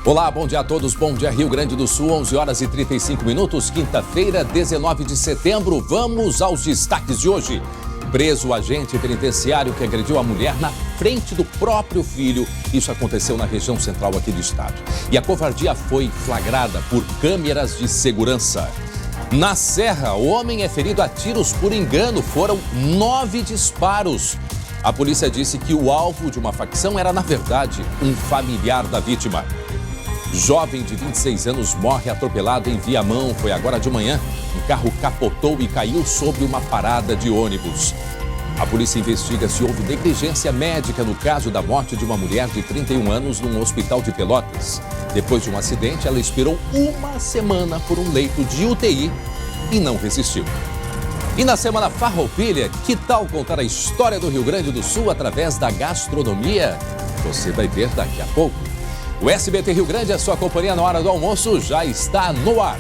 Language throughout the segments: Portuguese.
Olá, bom dia a todos, bom dia Rio Grande do Sul, 11 horas e 35 minutos, quinta-feira, 19 de setembro. Vamos aos destaques de hoje. Preso o agente penitenciário que agrediu a mulher na frente do próprio filho. Isso aconteceu na região central aqui do estado. E a covardia foi flagrada por câmeras de segurança. Na Serra, o homem é ferido a tiros por engano. Foram 9 disparos. A polícia disse que o alvo de uma facção era, na verdade, um familiar da vítima. Jovem de 26 anos morre atropelado em Viamão. Foi agora de manhã. Um carro capotou e caiu sobre uma parada de ônibus. A polícia investiga se houve negligência médica no caso da morte de uma mulher de 31 anos num hospital de Pelotas. Depois de um acidente, ela esperou uma semana por um leito de UTI e não resistiu. E na semana Farroupilha, que tal contar a história do Rio Grande do Sul através da gastronomia? Você vai ver daqui a pouco. O SBT Rio Grande, a sua companhia na hora do almoço, já está no ar.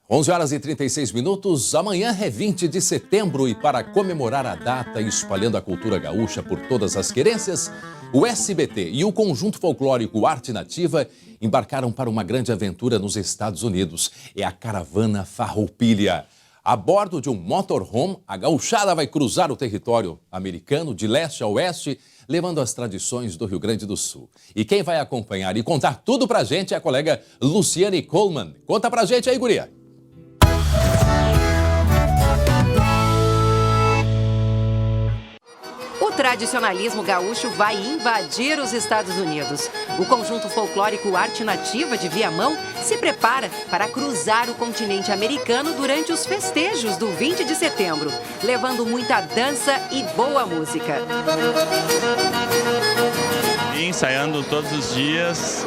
Onze horas e 36 minutos, amanhã é 20 de setembro e para comemorar a data e espalhando a cultura gaúcha por todas as querências, o SBT e o Conjunto Folclórico Arte Nativa embarcaram para uma grande aventura nos Estados Unidos. É a Caravana Farroupilha. A bordo de um motorhome, a gauchada vai cruzar o território americano de leste a oeste, levando as tradições do Rio Grande do Sul. E quem vai acompanhar e contar tudo pra gente é a colega Luciane Coleman. Conta pra gente aí, guria. O tradicionalismo gaúcho vai invadir os Estados Unidos. O Conjunto Folclórico Arte Nativa de Viamão se prepara para cruzar o continente americano durante os festejos do 20 de setembro, levando muita dança e boa música. Ensaiando todos os dias.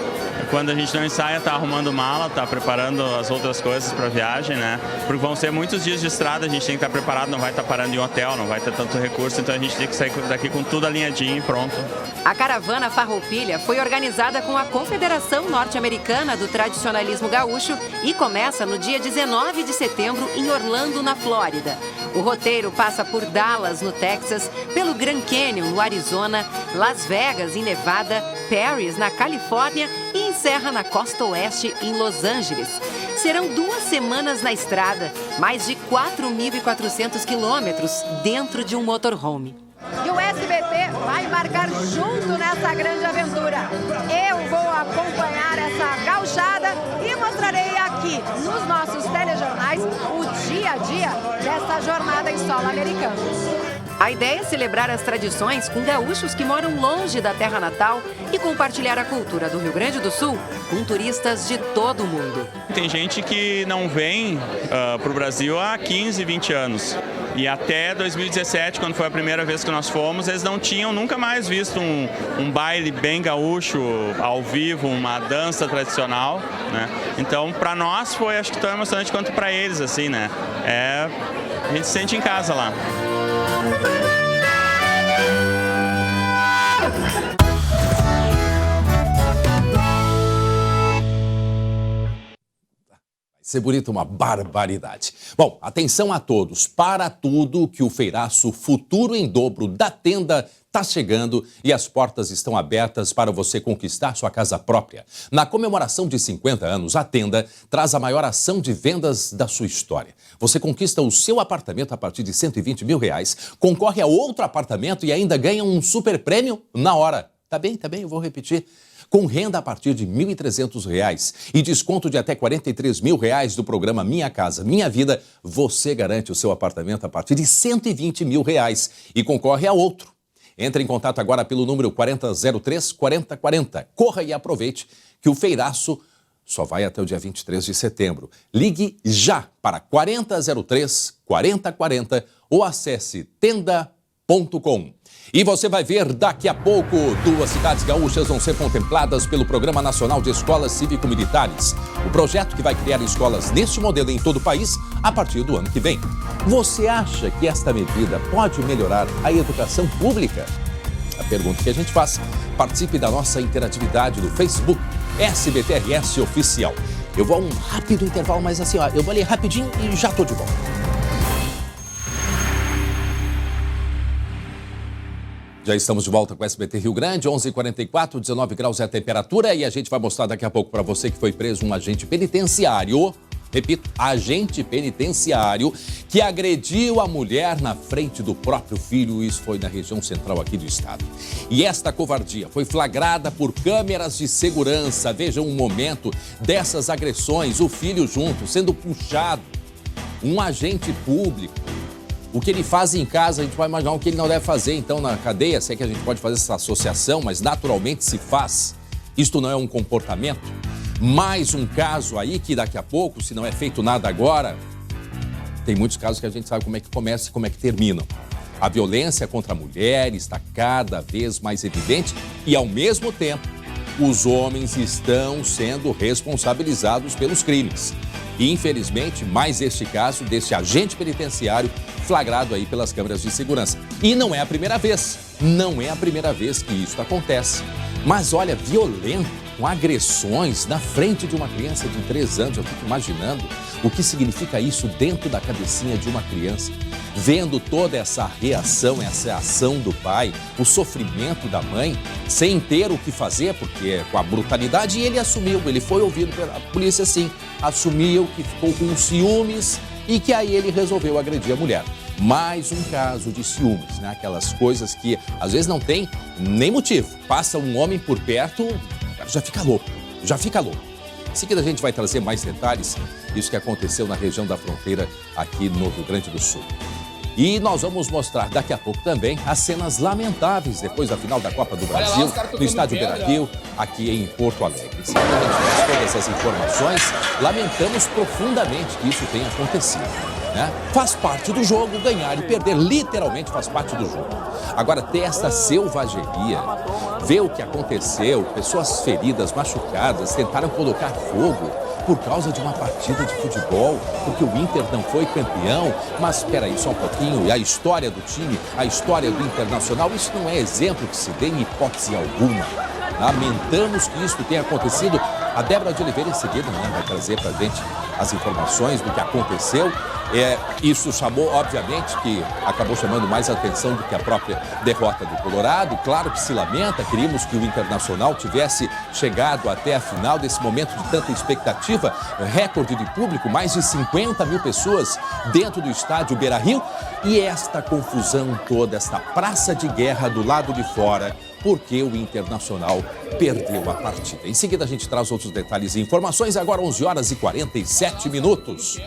Quando a gente não ensaia, tá arrumando mala, tá preparando as outras coisas para a viagem, né? Porque vão ser muitos dias de estrada, a gente tem que estar preparado, não vai estar parando em hotel, não vai ter tanto recurso, então a gente tem que sair daqui com tudo alinhadinho e pronto. A Caravana Farroupilha foi organizada com a Confederação Norte-Americana do Tradicionalismo Gaúcho e começa no dia 19 de setembro em Orlando, na Flórida. O roteiro passa por Dallas, no Texas, pelo Grand Canyon, no Arizona, Las Vegas, em Nevada, Paris, na Califórnia e encerra na costa oeste, em Los Angeles. Serão 2 semanas na estrada, mais de 4.400 quilômetros dentro de um motorhome. E o SBT vai embarcar junto nessa grande aventura. Eu vou acompanhar essa gauchada e mostrarei aqui nos nossos telejornais o dia a dia dessa jornada em solo americano. A ideia é celebrar as tradições com gaúchos que moram longe da terra natal e compartilhar a cultura do Rio Grande do Sul com turistas de todo o mundo. Tem gente que não vem para o Brasil há 15, 20 anos. E até 2017, quando foi a primeira vez que nós fomos, eles não tinham nunca mais visto um baile bem gaúcho, ao vivo, uma dança tradicional, né? Então, para nós foi, acho que tão emocionante quanto para eles, assim, né? A gente se sente em casa lá. Ser bonito, uma barbaridade. Bom, atenção a todos, para tudo que o feiraço Futuro em Dobro da Tenda está chegando e as portas estão abertas para você conquistar sua casa própria. Na comemoração de 50 anos, a Tenda traz a maior ação de vendas da sua história. Você conquista o seu apartamento a partir de R$120 mil, concorre a outro apartamento e ainda ganha um super prêmio na hora. Tá bem, eu vou repetir. Com renda a partir de R$ 1.300 e desconto de até R$43 mil do programa Minha Casa, Minha Vida, você garante o seu apartamento a partir de R$120 mil e concorre a outro. Entre em contato agora pelo número 4003-4040. Corra e aproveite que o feiraço só vai até o dia 23 de setembro. Ligue já para 4003-4040 ou acesse tenda.com. E você vai ver daqui a pouco, 2 cidades gaúchas vão ser contempladas pelo Programa Nacional de Escolas Cívico-Militares. O projeto que vai criar escolas neste modelo em todo o país a partir do ano que vem. Você acha que esta medida pode melhorar a educação pública? A pergunta que a gente faz. Participe da nossa interatividade no Facebook SBTRS Oficial. Eu vou a um rápido intervalo, mas assim, ó, eu vou ali rapidinho e já tô de volta. Já estamos de volta com o SBT Rio Grande, 11h44, 19 graus é a temperatura e a gente vai mostrar daqui a pouco para você que foi preso um agente penitenciário, repito, agente penitenciário, que agrediu a mulher na frente do próprio filho, isso foi na região central aqui do estado. E esta covardia foi flagrada por câmeras de segurança. Vejam um momento dessas agressões, o filho junto, sendo puxado, um agente público. O que ele faz em casa, a gente vai imaginar o que ele não deve fazer, então, na cadeia. Sei que a gente pode fazer essa associação, mas naturalmente se faz. Isto não é um comportamento. Mais um caso aí que daqui a pouco, se não é feito nada agora, tem muitos casos que a gente sabe como é que começa e como é que terminam. A violência contra a mulher está cada vez mais evidente e, ao mesmo tempo, os homens estão sendo responsabilizados pelos crimes. E, infelizmente, mais este caso deste agente penitenciário flagrado aí pelas câmeras de segurança. E não é a primeira vez, não é a primeira vez que isso acontece. Mas olha, violento, com agressões na frente de uma criança de 3 anos. Eu fico imaginando o que significa isso dentro da cabecinha de uma criança. Vendo toda essa reação, essa ação do pai, o sofrimento da mãe, sem ter o que fazer, porque com a brutalidade, ele assumiu, ele foi ouvido pela polícia sim, assumiu que ficou com ciúmes e que aí ele resolveu agredir a mulher. Mais um caso de ciúmes, né? Aquelas coisas que às vezes não tem nem motivo. Passa um homem por perto, já fica louco, já fica louco. Em seguida a gente vai trazer mais detalhes, isso que aconteceu na região da fronteira aqui no Rio Grande do Sul. E nós vamos mostrar daqui a pouco também as cenas lamentáveis depois da final da Copa do Brasil, no estádio Beira-Rio, aqui em Porto Alegre. Se a gente traz todas essas informações, lamentamos profundamente que isso tenha acontecido, né? Faz parte do jogo, ganhar e perder, literalmente faz parte do jogo. Agora, ter essa selvageria, ver o que aconteceu, pessoas feridas, machucadas, tentaram colocar fogo por causa de uma partida de futebol, porque o Inter não foi campeão. Mas espera aí só um pouquinho, e a história do time, a história do Internacional, isso não é exemplo que se dê em hipótese alguma. Lamentamos que isso tenha acontecido. A Débora de Oliveira em seguida, né, vai trazer para a gente as informações do que aconteceu. Isso chamou, obviamente, que acabou chamando mais atenção do que a própria derrota do Colorado. Claro que se lamenta, queríamos que o Internacional tivesse chegado até a final desse momento de tanta expectativa. Recorde de público, mais de 50 mil pessoas dentro do estádio Beira-Rio. E esta confusão toda, esta praça de guerra do lado de fora, porque o Internacional perdeu a partida. Em seguida a gente traz outros detalhes e informações. Agora 11h47.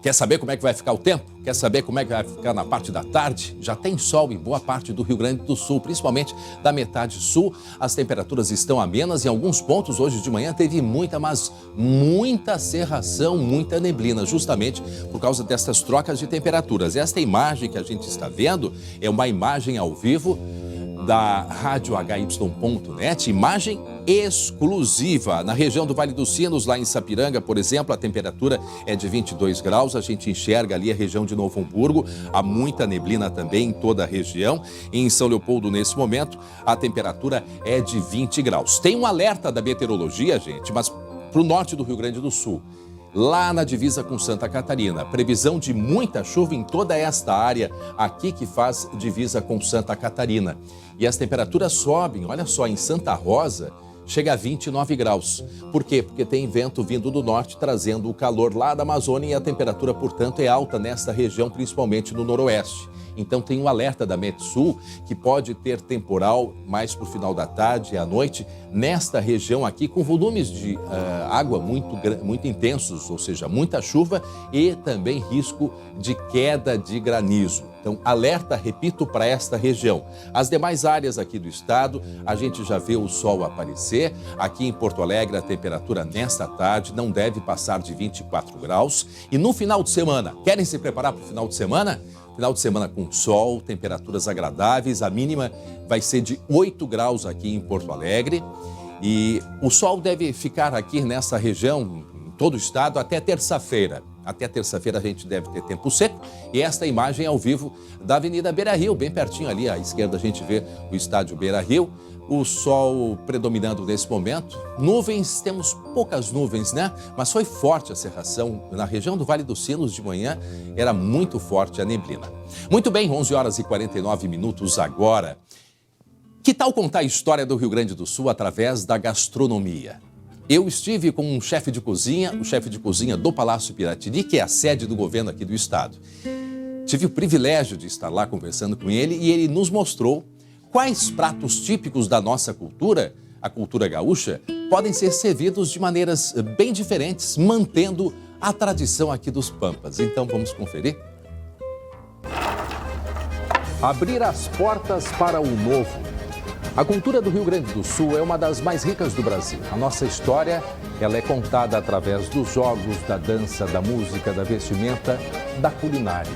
Quer saber como é que vai ficar o tempo? Quer saber como é que vai ficar na parte da tarde? Já tem sol em boa parte do Rio Grande do Sul, principalmente da metade sul. As temperaturas estão amenas. Em alguns pontos, hoje de manhã, teve muita cerração, muita neblina, justamente por causa dessas trocas de temperaturas. Esta imagem que a gente está vendo é uma imagem ao vivo da Rádio HY.net, imagem exclusiva. Na região do Vale dos Sinos, lá em Sapiranga, por exemplo, a temperatura é de 22 graus. A gente enxerga ali a região de Novo Hamburgo. Há muita neblina também em toda a região. Em São Leopoldo, nesse momento, a temperatura é de 20 graus. Tem um alerta da meteorologia, gente, mas para o norte do Rio Grande do Sul. Lá na divisa com Santa Catarina, previsão de muita chuva em toda esta área aqui que faz divisa com Santa Catarina. E as temperaturas sobem, olha só, em Santa Rosa chega a 29 graus. Por quê? Porque tem vento vindo do norte trazendo o calor lá da Amazônia e a temperatura, portanto, é alta nesta região, principalmente no noroeste. Então tem um alerta da Metsul que pode ter temporal mais para o final da tarde e à noite nesta região aqui, com volumes de água muito intensos, ou seja, muita chuva e também risco de queda de granizo. Então, alerta, repito, para esta região. As demais áreas aqui do estado, a gente já vê o sol aparecer. Aqui em Porto Alegre, a temperatura nesta tarde não deve passar de 24 graus. E no final de semana, querem se preparar para o final de semana? Final de semana com sol, temperaturas agradáveis, a mínima vai ser de 8 graus aqui em Porto Alegre. E o sol deve ficar aqui nessa região, em todo o estado, até terça-feira. Até terça-feira a gente deve ter tempo seco. E esta imagem é ao vivo da Avenida Beira-Rio, bem pertinho ali à esquerda a gente vê o estádio Beira-Rio. O sol predominando nesse momento. Nuvens, temos poucas nuvens, né? Mas foi forte a cerração. Na região do Vale dos Sinos de manhã era muito forte a neblina. Muito bem, 11 horas e 49 minutos agora. Que tal contar a história do Rio Grande do Sul através da gastronomia? Eu estive com um chefe de cozinha, o chefe de cozinha do Palácio Piratini, que é a sede do governo aqui do estado. Tive o privilégio de estar lá conversando com ele e ele nos mostrou quais pratos típicos da nossa cultura, a cultura gaúcha, podem ser servidos de maneiras bem diferentes, mantendo a tradição aqui dos Pampas. Então vamos conferir? Abrir as portas para o novo. A cultura do Rio Grande do Sul é uma das mais ricas do Brasil. A nossa história, ela é contada através dos jogos, da dança, da música, da vestimenta, da culinária.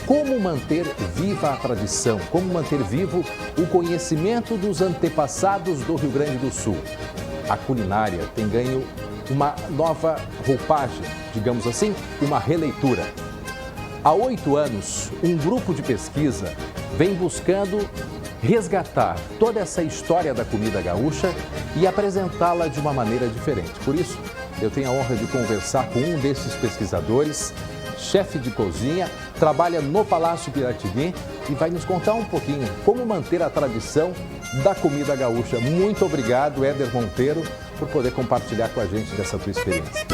Como manter viva a tradição? Como manter vivo o conhecimento dos antepassados do Rio Grande do Sul? A culinária tem ganho uma nova roupagem, digamos assim, uma releitura. Há 8 anos, um grupo de pesquisa vem buscando resgatar toda essa história da comida gaúcha e apresentá-la de uma maneira diferente. Por isso, eu tenho a honra de conversar com um desses pesquisadores, chefe de cozinha, trabalha no Palácio Piratini e vai nos contar um pouquinho como manter a tradição da comida gaúcha. Muito obrigado, Éder Monteiro, por poder compartilhar com a gente dessa tua experiência.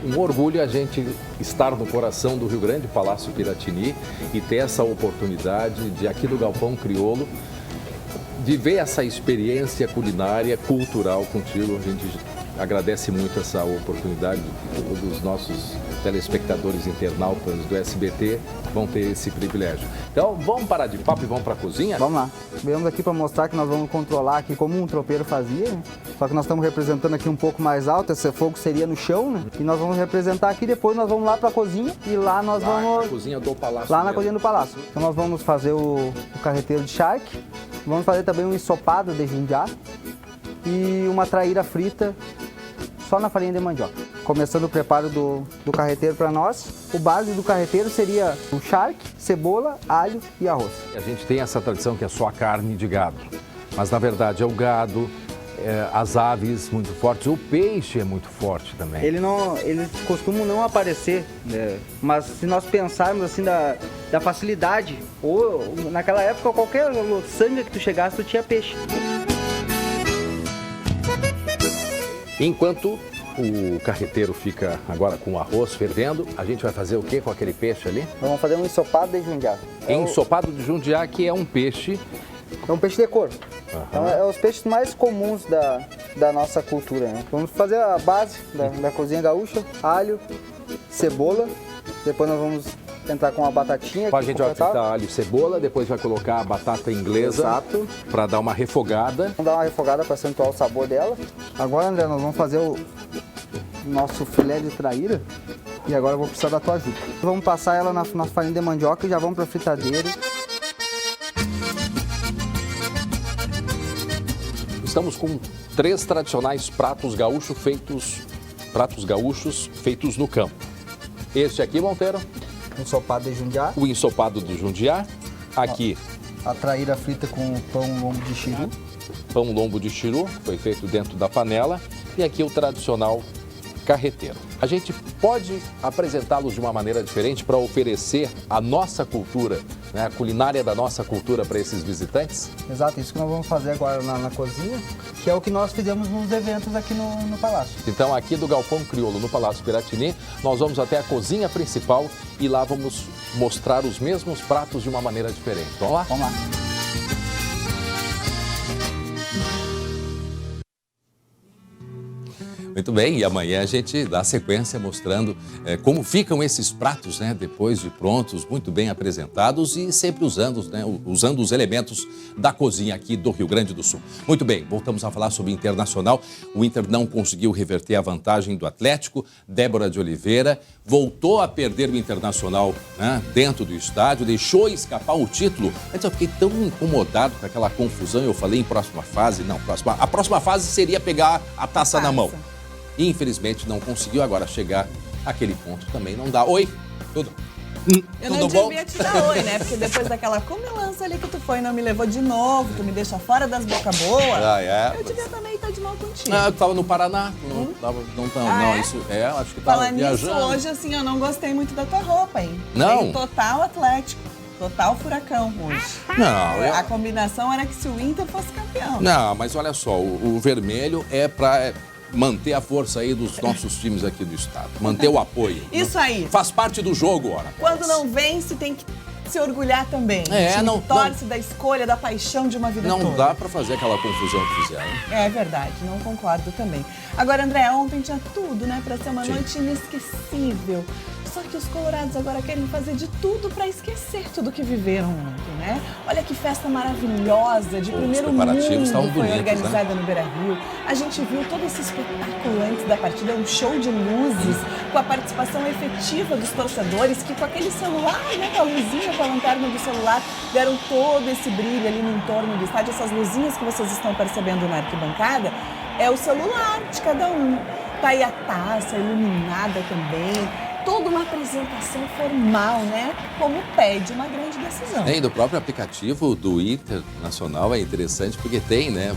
Um orgulho a gente estar no coração do Rio Grande, Palácio Piratini, e ter essa oportunidade de, aqui do Galpão Crioulo, de ver essa experiência culinária, cultural contigo. A gente agradece muito essa oportunidade. Dos nossos telespectadores internautas do SBT vão ter esse privilégio. Então, vamos parar de papo e vamos para a cozinha? Vamos lá. Viemos aqui para mostrar que nós vamos controlar aqui como um tropeiro fazia, né? Só que nós estamos representando aqui um pouco mais alto, esse fogo seria no chão, né? E nós vamos representar aqui, depois nós vamos lá para a cozinha e lá nós vamos... Na cozinha do Palácio. Lá na cozinha do Palácio. Então nós vamos fazer o carreteiro de charque, vamos fazer também um ensopado de jundiá e uma traíra frita só na farinha de mandioca. Começando o preparo do carreteiro para nós, o base do carreteiro seria o charque, cebola, alho e arroz. A gente tem essa tradição que é só a carne de gado, mas na verdade é o gado, as aves muito fortes, o peixe é muito forte também. Eles costumam não aparecer, né? Mas se nós pensarmos assim da facilidade, ou naquela época qualquer sangue que tu chegasse, tu tinha peixe. Enquanto o carreteiro fica agora com o arroz fervendo, a gente vai fazer o que com aquele peixe ali? Vamos fazer um ensopado de jundiá. Ensopado de jundiá, que é um peixe... É um peixe de cor. Uhum. Então, é os peixes mais comuns da nossa cultura, né? Vamos fazer a base da cozinha gaúcha, alho, cebola, depois nós vamos entrar com a batatinha. A gente vai fritar alho e cebola, depois vai colocar a batata inglesa para dar uma refogada. Vamos dar uma refogada para acentuar o sabor dela. Agora, André, nós vamos fazer o nosso filé de traíra e agora eu vou precisar da tua ajuda. Vamos passar ela na farinha de mandioca e já vamos para a fritadeira. Estamos com 3 tradicionais pratos gaúchos feitos no campo. Este aqui, Monteiro? Ensopado de jundiá. O ensopado de jundiá. Aqui. A traíra frita com pão lombo de chiru. Pão lombo de chiru, foi feito dentro da panela. E aqui o tradicional carreteiro. A gente pode apresentá-los de uma maneira diferente para oferecer a nossa cultura, né, a culinária da nossa cultura para esses visitantes? Exato, isso que nós vamos fazer agora na cozinha, que é o que nós fizemos nos eventos aqui no Palácio. Então, aqui do Galpão Crioulo, no Palácio Piratini, nós vamos até a cozinha principal e lá vamos mostrar os mesmos pratos de uma maneira diferente. Vamos lá? Vamos lá. Muito bem, e amanhã a gente dá sequência mostrando como ficam esses pratos, né, depois de prontos, muito bem apresentados e sempre usando os elementos da cozinha aqui do Rio Grande do Sul. Muito bem, voltamos a falar sobre o Internacional. O Inter não conseguiu reverter a vantagem do Atlético. Débora de Oliveira voltou a perder o Internacional, né, dentro do estádio, deixou escapar o título. Antes eu fiquei tão incomodado com aquela confusão, eu falei em próxima fase. Não, a próxima fase seria pegar a taça na mão. Infelizmente não conseguiu agora chegar àquele ponto também não dá. Oi, tudo Eu não bom? devia te dar oi, né? Porque depois daquela comilança ali que tu foi e não me levou de novo, tu me deixa fora das boca boa, eu devia também estar de mal contigo. Eu tava no Paraná, acho que tava Falar nisso, viajando. hoje assim, eu não gostei muito da tua roupa, hein? Não? Tem total Atlético, total Furacão hoje. Não, A combinação era que se o Inter fosse campeão. Não, mas olha só, o vermelho é para manter a força aí dos nossos times aqui do estado, manter o apoio. Isso aí. Faz parte do jogo, ora. Quando não vence, tem que se orgulhar também. Não torce da escolha, da paixão de uma vida toda. Não dá para fazer aquela confusão que fizeram. É verdade, não concordo também. Agora, André, ontem tinha tudo, né, para ser uma noite inesquecível. Só que os colorados agora querem fazer de tudo para esquecer tudo que viveram ontem, né? Olha que festa maravilhosa, de primeiro mundo, foi organizada no Beira-Rio. A gente viu todo esse espetáculo antes da partida, um show de luzes, com a participação efetiva dos torcedores, que com aquele celular, né, com a luzinha, com a lanterna do celular, deram todo esse brilho ali no entorno do estádio. Essas luzinhas que vocês estão percebendo na arquibancada, é o celular de cada um. Tá aí a taça iluminada também. Toda uma apresentação formal, né? Como pede uma grande decisão. E do próprio aplicativo do Internacional é interessante porque tem, né,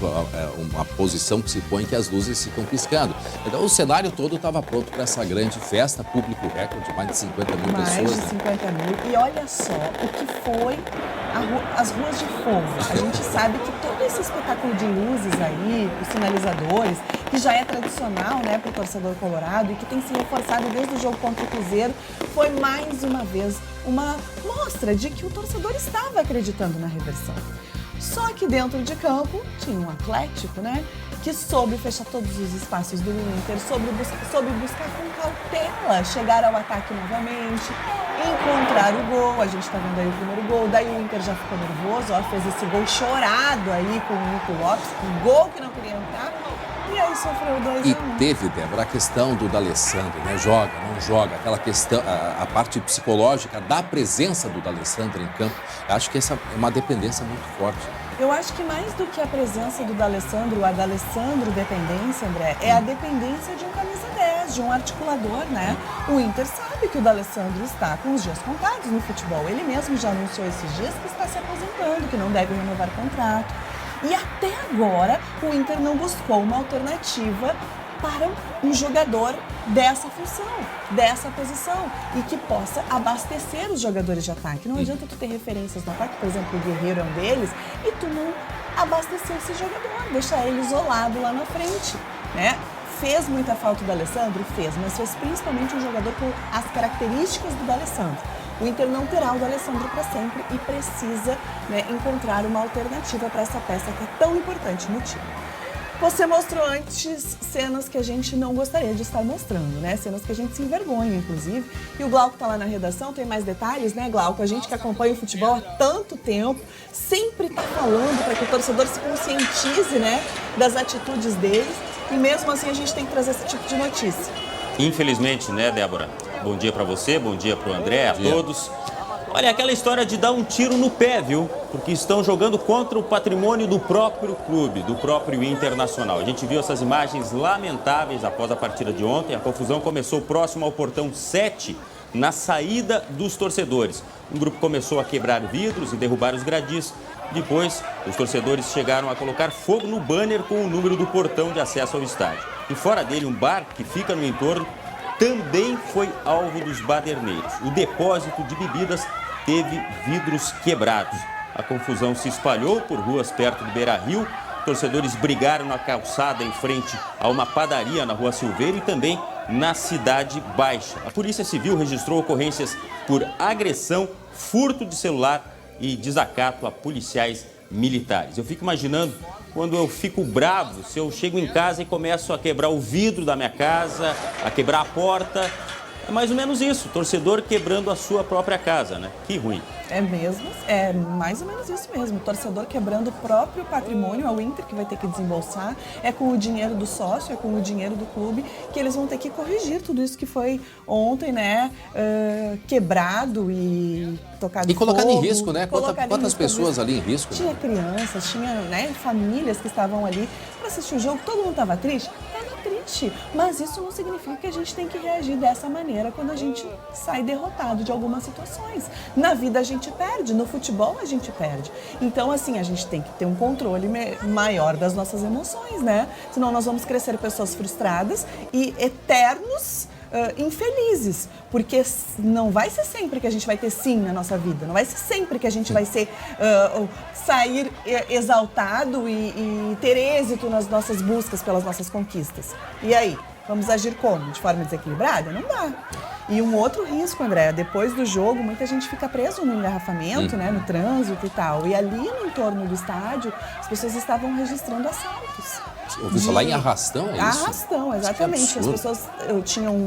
uma posição que se põe que as luzes ficam piscando. Então o cenário todo estava pronto para essa grande festa, público recorde, mais de 50 mil pessoas. Mais de 50 mil. E olha só o que foi as ruas de fogo. A gente sabe que todo esse espetáculo de luzes aí, os sinalizadores, que já é tradicional, né, para o torcedor colorado e que tem se reforçado desde o jogo contra o Cruzeiro, foi mais uma vez uma mostra de que o torcedor estava acreditando na reversão. Só que dentro de campo tinha um Atlético, né, que soube fechar todos os espaços do Inter, soube buscar com cautela chegar ao ataque novamente, encontrar o gol. A gente está vendo aí o primeiro gol, daí o Inter já ficou nervoso, fez esse gol chorado aí com o Nico Lopes, um gol que não queria entrar. E aí sofreu 2-1. E teve, Débora, a questão do D'Alessandro, né? Joga, não joga, aquela questão, a parte psicológica da presença do D'Alessandro em campo. Acho que essa é uma dependência muito forte. Eu acho que mais do que a presença do D'Alessandro, a D'Alessandro dependência, André, é a dependência de um camisa 10, de um articulador, né? O Inter sabe que o D'Alessandro está com os dias contados no futebol. Ele mesmo já anunciou esses dias que está se aposentando, que não deve renovar contrato. E até agora, o Inter não buscou uma alternativa para um jogador dessa função, dessa posição, e que possa abastecer os jogadores de ataque. Não adianta tu ter referências no ataque, por exemplo, o Guerreiro é um deles, e tu não abastecer esse jogador, deixar ele isolado lá na frente, né? Fez muita falta o D'Alessandro? Fez, mas fez principalmente um jogador com as características do D'Alessandro. O Inter não terá o D'Alessandro para sempre e precisa, né, encontrar uma alternativa para essa peça que é tão importante no time. Você mostrou antes cenas que a gente não gostaria de estar mostrando, né? Cenas que a gente se envergonha, inclusive. E o Glauco tá lá na redação, tem mais detalhes, né, Glauco? A gente que acompanha o futebol há tanto tempo, sempre tá falando para que o torcedor se conscientize, né, das atitudes deles. E mesmo assim a gente tem que trazer esse tipo de notícia. Infelizmente, né, Débora? Bom dia para você, bom dia para o André, a todos. Olha, aquela história de dar um tiro no pé, viu? Porque estão jogando contra o patrimônio do próprio clube, do próprio Internacional. A gente viu essas imagens lamentáveis após a partida de ontem. A confusão começou próximo ao portão 7, na saída dos torcedores. Um grupo começou a quebrar vidros e derrubar os gradis. Depois, os torcedores chegaram a colocar fogo no banner com o número do portão de acesso ao estádio. E fora dele, um bar que fica no entorno também foi alvo dos baderneiros. O depósito de bebidas teve vidros quebrados. A confusão se espalhou por ruas perto do Beira-Rio. Torcedores brigaram na calçada em frente a uma padaria na Rua Silveira e também na Cidade Baixa. A Polícia Civil registrou ocorrências por agressão, furto de celular e desacato a policiais militares. Eu fico imaginando quando eu fico bravo, se eu chego em casa e começo a quebrar o vidro da minha casa, a quebrar a porta. É mais ou menos isso, torcedor quebrando a sua própria casa, né? Que ruim. É mesmo, é mais ou menos isso mesmo. O torcedor quebrando o próprio patrimônio, é o Inter que vai ter que desembolsar, é com o dinheiro do sócio, é com o dinheiro do clube, que eles vão ter que corrigir tudo isso que foi ontem, né, quebrado e tocado e colocado fogo, em risco, né? Quantas pessoas ali em risco? Tinha crianças, tinha, né, famílias que estavam ali para assistir o jogo, todo mundo estava triste. Estava triste. importante, mas isso não significa que a gente tem que reagir dessa maneira quando a gente sai derrotado de algumas situações. Na vida a gente perde, no futebol a gente perde. Então, assim, a gente tem que ter um controle maior das nossas emoções, né? Senão nós vamos crescer pessoas frustradas e eternos infelizes, porque não vai ser sempre que a gente vai ter sim na nossa vida, não vai ser sempre que a gente vai sair exaltado e ter êxito nas nossas buscas pelas nossas conquistas. E aí, vamos agir como? De forma desequilibrada? Não dá. E um outro risco, André, depois do jogo, muita gente fica preso no engarrafamento, né, no trânsito e tal. E ali no entorno do estádio, as pessoas estavam registrando assaltos. Ouviu falar em arrastão, é isso? Arrastão, exatamente. As pessoas tinham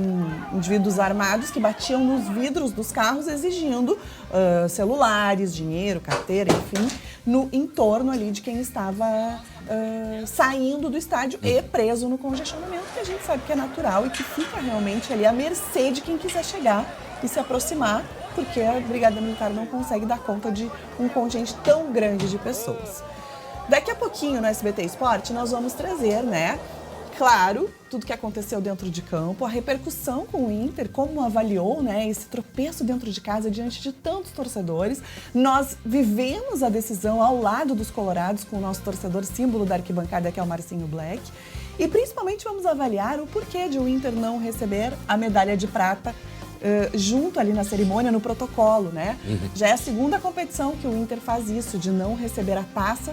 indivíduos armados que batiam nos vidros dos carros exigindo celulares, dinheiro, carteira, enfim, no entorno ali de quem estava saindo do estádio e preso no congestionamento, que a gente sabe que é natural e que fica realmente ali à mercê de quem quiser chegar e se aproximar, porque a Brigada Militar não consegue dar conta de um contingente tão grande de pessoas. Daqui a pouquinho no SBT Esporte nós vamos trazer, né, claro, tudo que aconteceu dentro de campo, a repercussão com o Inter, como avaliou, né, esse tropeço dentro de casa diante de tantos torcedores. Nós vivemos a decisão ao lado dos colorados com o nosso torcedor símbolo da arquibancada, que é o Marcinho Black. E principalmente vamos avaliar o porquê de o Inter não receber a medalha de prata junto ali na cerimônia, no protocolo, né? Já é a segunda competição que o Inter faz isso, de não receber a taça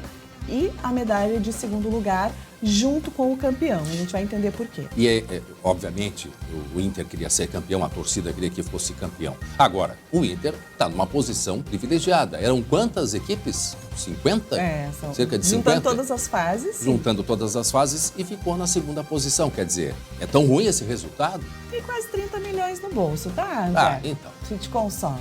e a medalha de segundo lugar junto com o campeão. A gente vai entender por quê. E, obviamente, o Inter queria ser campeão, a torcida queria que fosse campeão. Agora, o Inter está numa posição privilegiada. Eram quantas equipes? 50? São cerca de 50? Juntando todas as fases. Sim. Juntando todas as fases e ficou na segunda posição. Quer dizer, é tão ruim esse resultado? Tem quase 30 milhões no bolso, tá, André? Ah, então. A gente consome.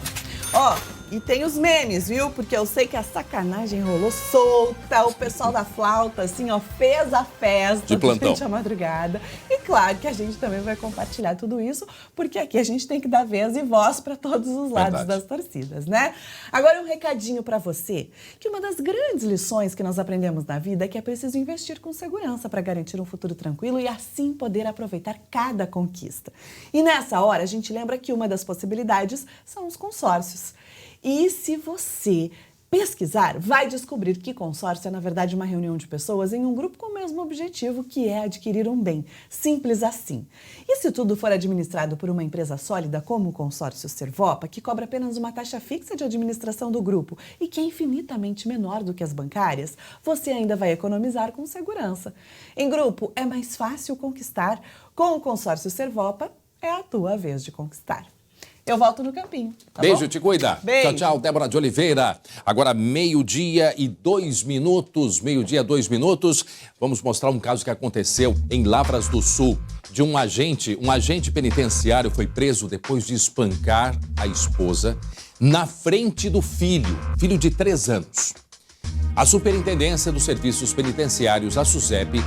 Ó, e tem os memes, viu? Porque eu sei que a sacanagem rolou solta. O pessoal da flauta, assim, ó, fez a festa de plantão durante a madrugada. E claro que a gente também vai compartilhar tudo isso, porque aqui a gente tem que dar vez e voz para todos os lados das torcidas, né? Agora um recadinho para você, que uma das grandes lições que nós aprendemos na vida é que é preciso investir com segurança para garantir um futuro tranquilo e assim poder aproveitar cada conquista. E nessa hora a gente lembra que uma das possibilidades são os consórcios. E se você pesquisar, vai descobrir que consórcio é, na verdade, uma reunião de pessoas em um grupo com o mesmo objetivo, que é adquirir um bem. Simples assim. E se tudo for administrado por uma empresa sólida como o consórcio Servopa, que cobra apenas uma taxa fixa de administração do grupo e que é infinitamente menor do que as bancárias, você ainda vai economizar com segurança. Em grupo, é mais fácil conquistar. Com o consórcio Servopa, é a tua vez de conquistar. Eu volto no campinho. Tá Beijo, bom? te cuida. Beijo. Tchau, tchau, Débora de Oliveira. Agora, 12:02. 12:02. Vamos mostrar um caso que aconteceu em Lavras do Sul. De um agente penitenciário foi preso depois de espancar a esposa na frente do filho de 3 anos. A Superintendência dos Serviços Penitenciários, a SUSEP,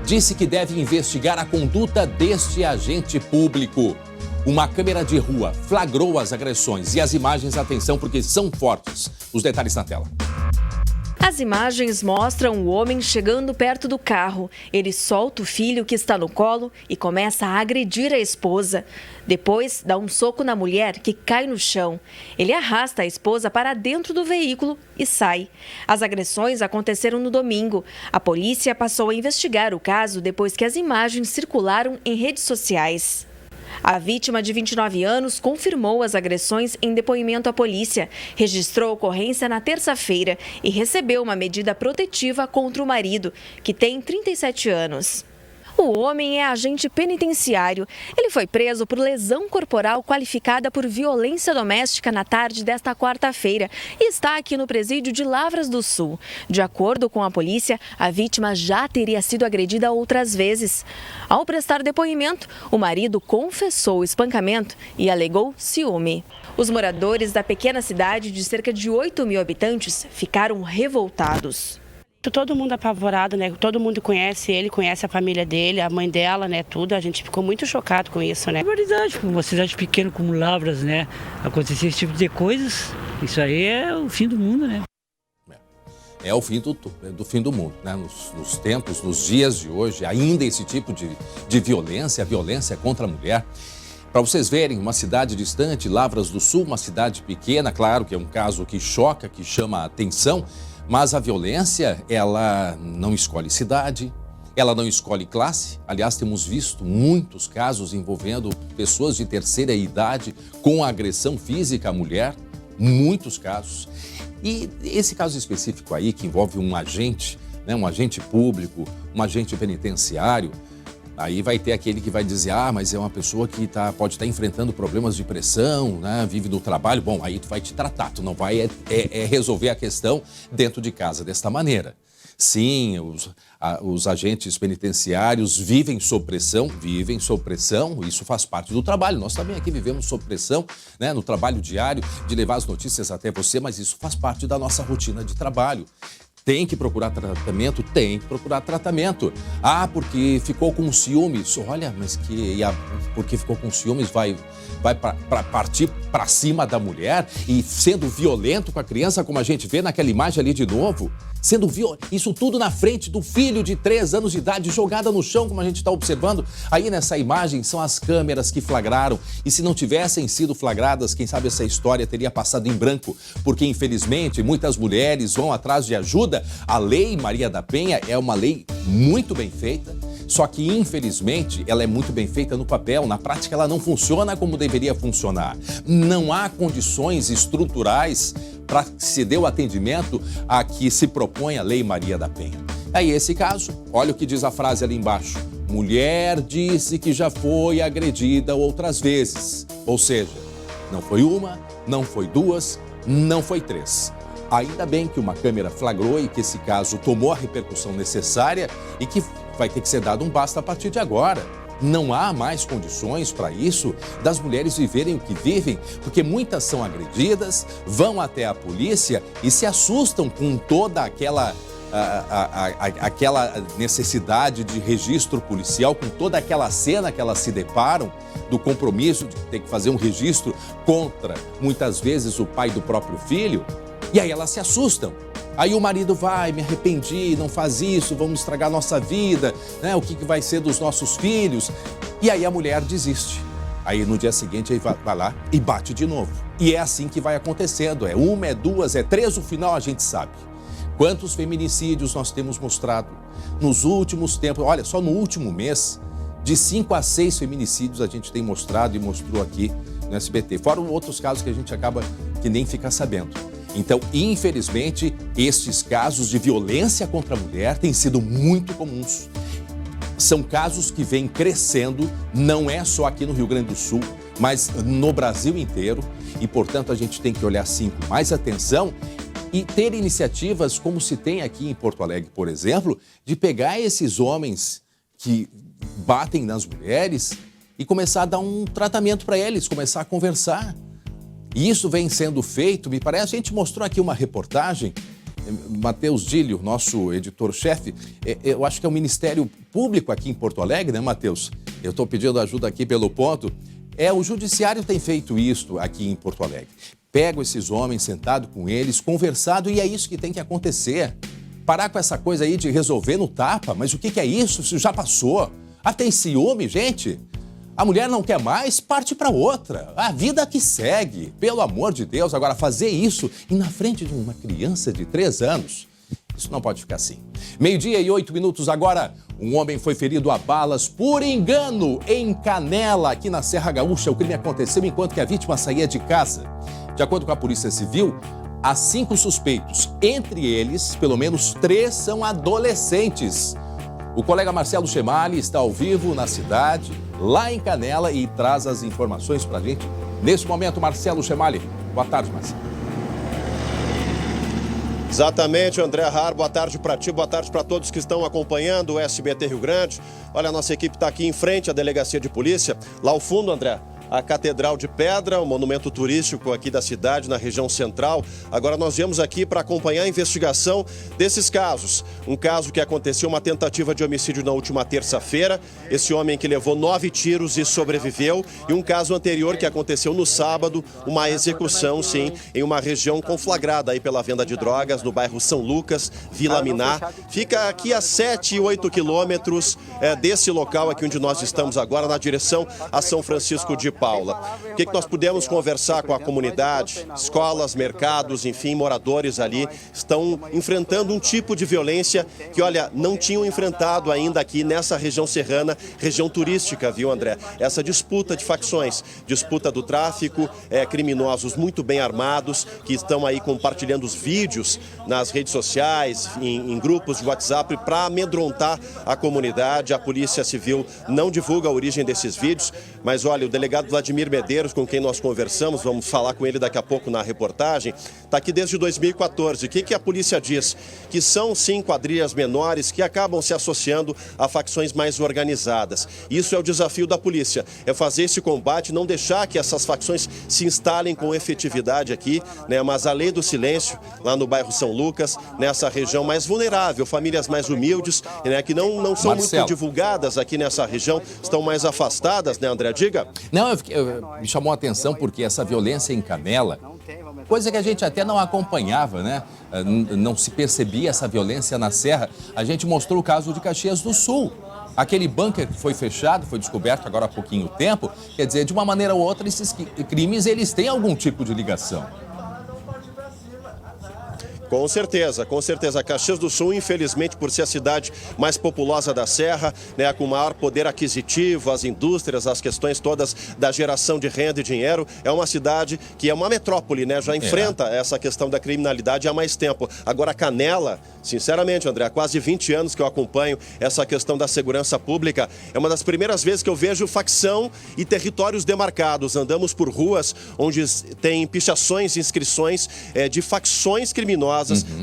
disse que deve investigar a conduta deste agente público. Uma câmera de rua flagrou as agressões e as imagens, atenção, porque são fortes. Os detalhes na tela. As imagens mostram o homem chegando perto do carro. Ele solta o filho que está no colo e começa a agredir a esposa. Depois, dá um soco na mulher que cai no chão. Ele arrasta a esposa para dentro do veículo e sai. As agressões aconteceram no domingo. A polícia passou a investigar o caso depois que as imagens circularam em redes sociais. A vítima, de 29 anos, confirmou as agressões em depoimento à polícia, registrou a ocorrência na terça-feira e recebeu uma medida protetiva contra o marido, que tem 37 anos. O homem é agente penitenciário. Ele foi preso por lesão corporal qualificada por violência doméstica na tarde desta quarta-feira e está aqui no presídio de Lavras do Sul. De acordo com a polícia, a vítima já teria sido agredida outras vezes. Ao prestar depoimento, o marido confessou o espancamento e alegou ciúme. Os moradores da pequena cidade de cerca de 8 mil habitantes ficaram revoltados. Todo mundo apavorado, né? Todo mundo conhece ele, conhece a família dele, a mãe dela, né? Tudo. A gente ficou muito chocado com isso, né? É verdade, uma cidade pequena como Lavras, né? Acontecer esse tipo de coisas, isso aí é o fim do mundo, né? é o fim do fim do mundo, né? Nos tempos, nos dias de hoje, ainda esse tipo de violência, a violência contra a mulher. Para vocês verem, uma cidade distante, Lavras do Sul, uma cidade pequena, claro que é um caso que choca, que chama a atenção, mas a violência, ela não escolhe cidade, ela não escolhe classe. Aliás, temos visto muitos casos envolvendo pessoas de terceira idade com agressão física à mulher, muitos casos. E esse caso específico aí, que envolve um agente, né, um agente público, um agente penitenciário, aí vai ter aquele que vai dizer, mas é uma pessoa que pode estar enfrentando problemas de pressão, né, vive do trabalho. Bom, aí tu vai te tratar, tu não vai resolver a questão dentro de casa desta maneira. Sim, os agentes penitenciários vivem sob pressão, isso faz parte do trabalho. Nós também aqui vivemos sob pressão, né, no trabalho diário, de levar as notícias até você, mas isso faz parte da nossa rotina de trabalho. Tem que procurar tratamento? Tem que procurar tratamento. Porque ficou com ciúmes. Olha, mas porque ficou com ciúmes vai partir para cima da mulher e sendo violento com a criança, como a gente vê naquela imagem ali de novo. Isso tudo na frente do filho de 3 anos de idade, jogada no chão, como a gente está observando. Aí nessa imagem são as câmeras que flagraram. E se não tivessem sido flagradas, quem sabe essa história teria passado em branco. Porque, infelizmente, muitas mulheres vão atrás de ajuda. A Lei Maria da Penha é uma lei muito bem feita. Só que, infelizmente, ela é muito bem feita no papel. Na prática, ela não funciona como deveria funcionar. Não há condições estruturais para que se dê o atendimento a que se propõe a Lei Maria da Penha. Aí, esse caso, olha o que diz a frase ali embaixo. Mulher disse que já foi agredida outras vezes. Ou seja, não foi uma, não foi 2, não foi 3. Ainda bem que uma câmera flagrou e que esse caso tomou a repercussão necessária e que vai ter que ser dado um basta a partir de agora. Não há mais condições para isso das mulheres viverem o que vivem, porque muitas são agredidas, vão até a polícia e se assustam com toda aquela necessidade de registro policial, com toda aquela cena que elas se deparam do compromisso de ter que fazer um registro contra, muitas vezes, o pai do próprio filho, e aí elas se assustam. Aí o marido vai, me arrependi, não faz isso, vamos estragar nossa vida, né? O que vai ser dos nossos filhos? E aí a mulher desiste. Aí no dia seguinte aí vai lá e bate de novo. E é assim que vai acontecendo, é 1, é 2, é 3, o final a gente sabe. Quantos feminicídios nós temos mostrado nos últimos tempos? Olha, só no último mês, de 5 a 6 feminicídios a gente tem mostrado e mostrou aqui no SBT. Fora outros casos que a gente acaba que nem fica sabendo. Então, infelizmente, estes casos de violência contra a mulher têm sido muito comuns. São casos que vêm crescendo, não é só aqui no Rio Grande do Sul, mas no Brasil inteiro. E, portanto, a gente tem que olhar, sim, com mais atenção e ter iniciativas como se tem aqui em Porto Alegre, por exemplo, de pegar esses homens que batem nas mulheres e começar a dar um tratamento para eles, começar a conversar. E isso vem sendo feito, me parece, a gente mostrou aqui uma reportagem, Matheus Dílio, nosso editor-chefe, eu acho que é o Ministério Público aqui em Porto Alegre, né, Matheus? Eu estou pedindo ajuda aqui pelo ponto. O Judiciário tem feito isso aqui em Porto Alegre. Pego esses homens, sentado com eles, conversado, e é isso que tem que acontecer. Parar com essa coisa aí de resolver no tapa, mas o que é isso? Isso já passou. Tem ciúme, gente? A mulher não quer mais, parte para outra. A vida que segue, pelo amor de Deus. Agora, fazer isso e na frente de uma criança de 3 anos, isso não pode ficar assim. 12:08 agora. Um homem foi ferido a balas por engano em Canela, aqui na Serra Gaúcha. O crime aconteceu enquanto que a vítima saía de casa. De acordo com a Polícia Civil, há 5 suspeitos. Entre eles, pelo menos 3 são adolescentes. O colega Marcelo Chemali está ao vivo na cidade, lá em Canela, e traz as informações para a gente. Nesse momento, Marcelo Chemali. Boa tarde, Marcelo. Exatamente, André Har, boa tarde para ti, boa tarde para todos que estão acompanhando o SBT Rio Grande. Olha, a nossa equipe está aqui em frente à delegacia de polícia. Lá ao fundo, André, a Catedral de Pedra, um monumento turístico aqui da cidade, na região central. Agora nós viemos aqui para acompanhar a investigação desses casos. Um caso que aconteceu, uma tentativa de homicídio na última terça-feira. Esse homem que levou 9 tiros e sobreviveu. E um caso anterior que aconteceu no sábado, uma execução, sim, em uma região conflagrada aí pela venda de drogas, no bairro São Lucas, Vila Miná. Fica aqui a 7, 8 quilômetros desse local aqui onde nós estamos agora, na direção a São Francisco de Paula. O que nós pudemos conversar com a comunidade, escolas, mercados, enfim, moradores ali, estão enfrentando um tipo de violência que, olha, não tinham enfrentado ainda aqui nessa região serrana, região turística, viu, André? Essa disputa de facções, disputa do tráfico, criminosos muito bem armados, que estão aí compartilhando os vídeos nas redes sociais, em grupos de WhatsApp, para amedrontar a comunidade. A Polícia Civil não divulga a origem desses vídeos, mas olha, o delegado Vladimir Medeiros, com quem nós conversamos, vamos falar com ele daqui a pouco na reportagem, está aqui desde 2014. O que a polícia diz? Que são sim quadrilhas menores que acabam se associando a facções mais organizadas. Isso é o desafio da polícia, é fazer esse combate, não deixar que essas facções se instalem com efetividade aqui, né? Mas a lei do silêncio, lá no bairro São Lucas, nessa região mais vulnerável, famílias mais humildes, né? Que não são muito divulgadas aqui nessa região, estão mais afastadas, né, André? Diga. Não, me chamou a atenção porque essa violência em Canela, coisa que a gente até não acompanhava, né? Não se percebia essa violência na Serra. A gente mostrou o caso de Caxias do Sul. Aquele bunker que foi fechado, foi descoberto agora há pouquinho tempo. Quer dizer, de uma maneira ou outra, esses crimes, eles têm algum tipo de ligação. Com certeza, com certeza. Caxias do Sul, infelizmente, por ser a cidade mais populosa da Serra, né, com maior poder aquisitivo, as indústrias, as questões todas da geração de renda e dinheiro, é uma cidade que é uma metrópole, né? Já enfrenta essa questão da criminalidade há mais tempo. Agora, Canela, sinceramente, André, há quase 20 anos que eu acompanho essa questão da segurança pública, é uma das primeiras vezes que eu vejo facção e territórios demarcados. Andamos por ruas onde tem pichações, inscrições de facções criminosas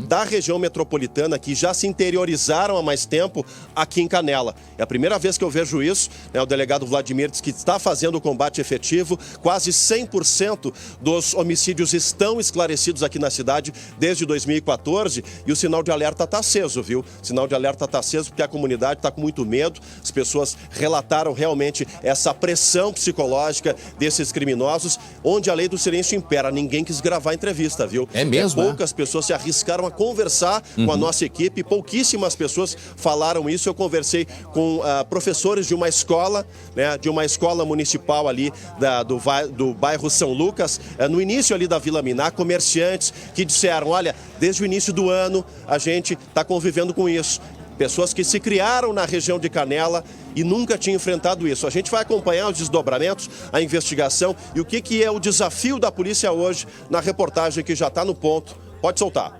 da região metropolitana que já se interiorizaram há mais tempo aqui em Canela. É a primeira vez que eu vejo isso, né? O delegado Vladimir diz que está fazendo o combate efetivo. Quase 100% dos homicídios estão esclarecidos aqui na cidade desde 2014 e o sinal de alerta está aceso, viu? O sinal de alerta está aceso porque a comunidade está com muito medo. As pessoas relataram realmente essa pressão psicológica desses criminosos, onde a lei do silêncio impera. Ninguém quis gravar a entrevista, viu? É mesmo? Poucas pessoas se arriscaram a conversar com a nossa equipe, pouquíssimas pessoas falaram isso. Eu conversei com professores de uma escola, né, de uma escola municipal ali do bairro São Lucas, no início ali da Vila Miná, comerciantes que disseram, olha, desde o início do ano a gente está convivendo com isso. Pessoas que se criaram na região de Canela e nunca tinham enfrentado isso. A gente vai acompanhar os desdobramentos, a investigação e o que é o desafio da polícia hoje na reportagem que já está no ponto. Pode soltar.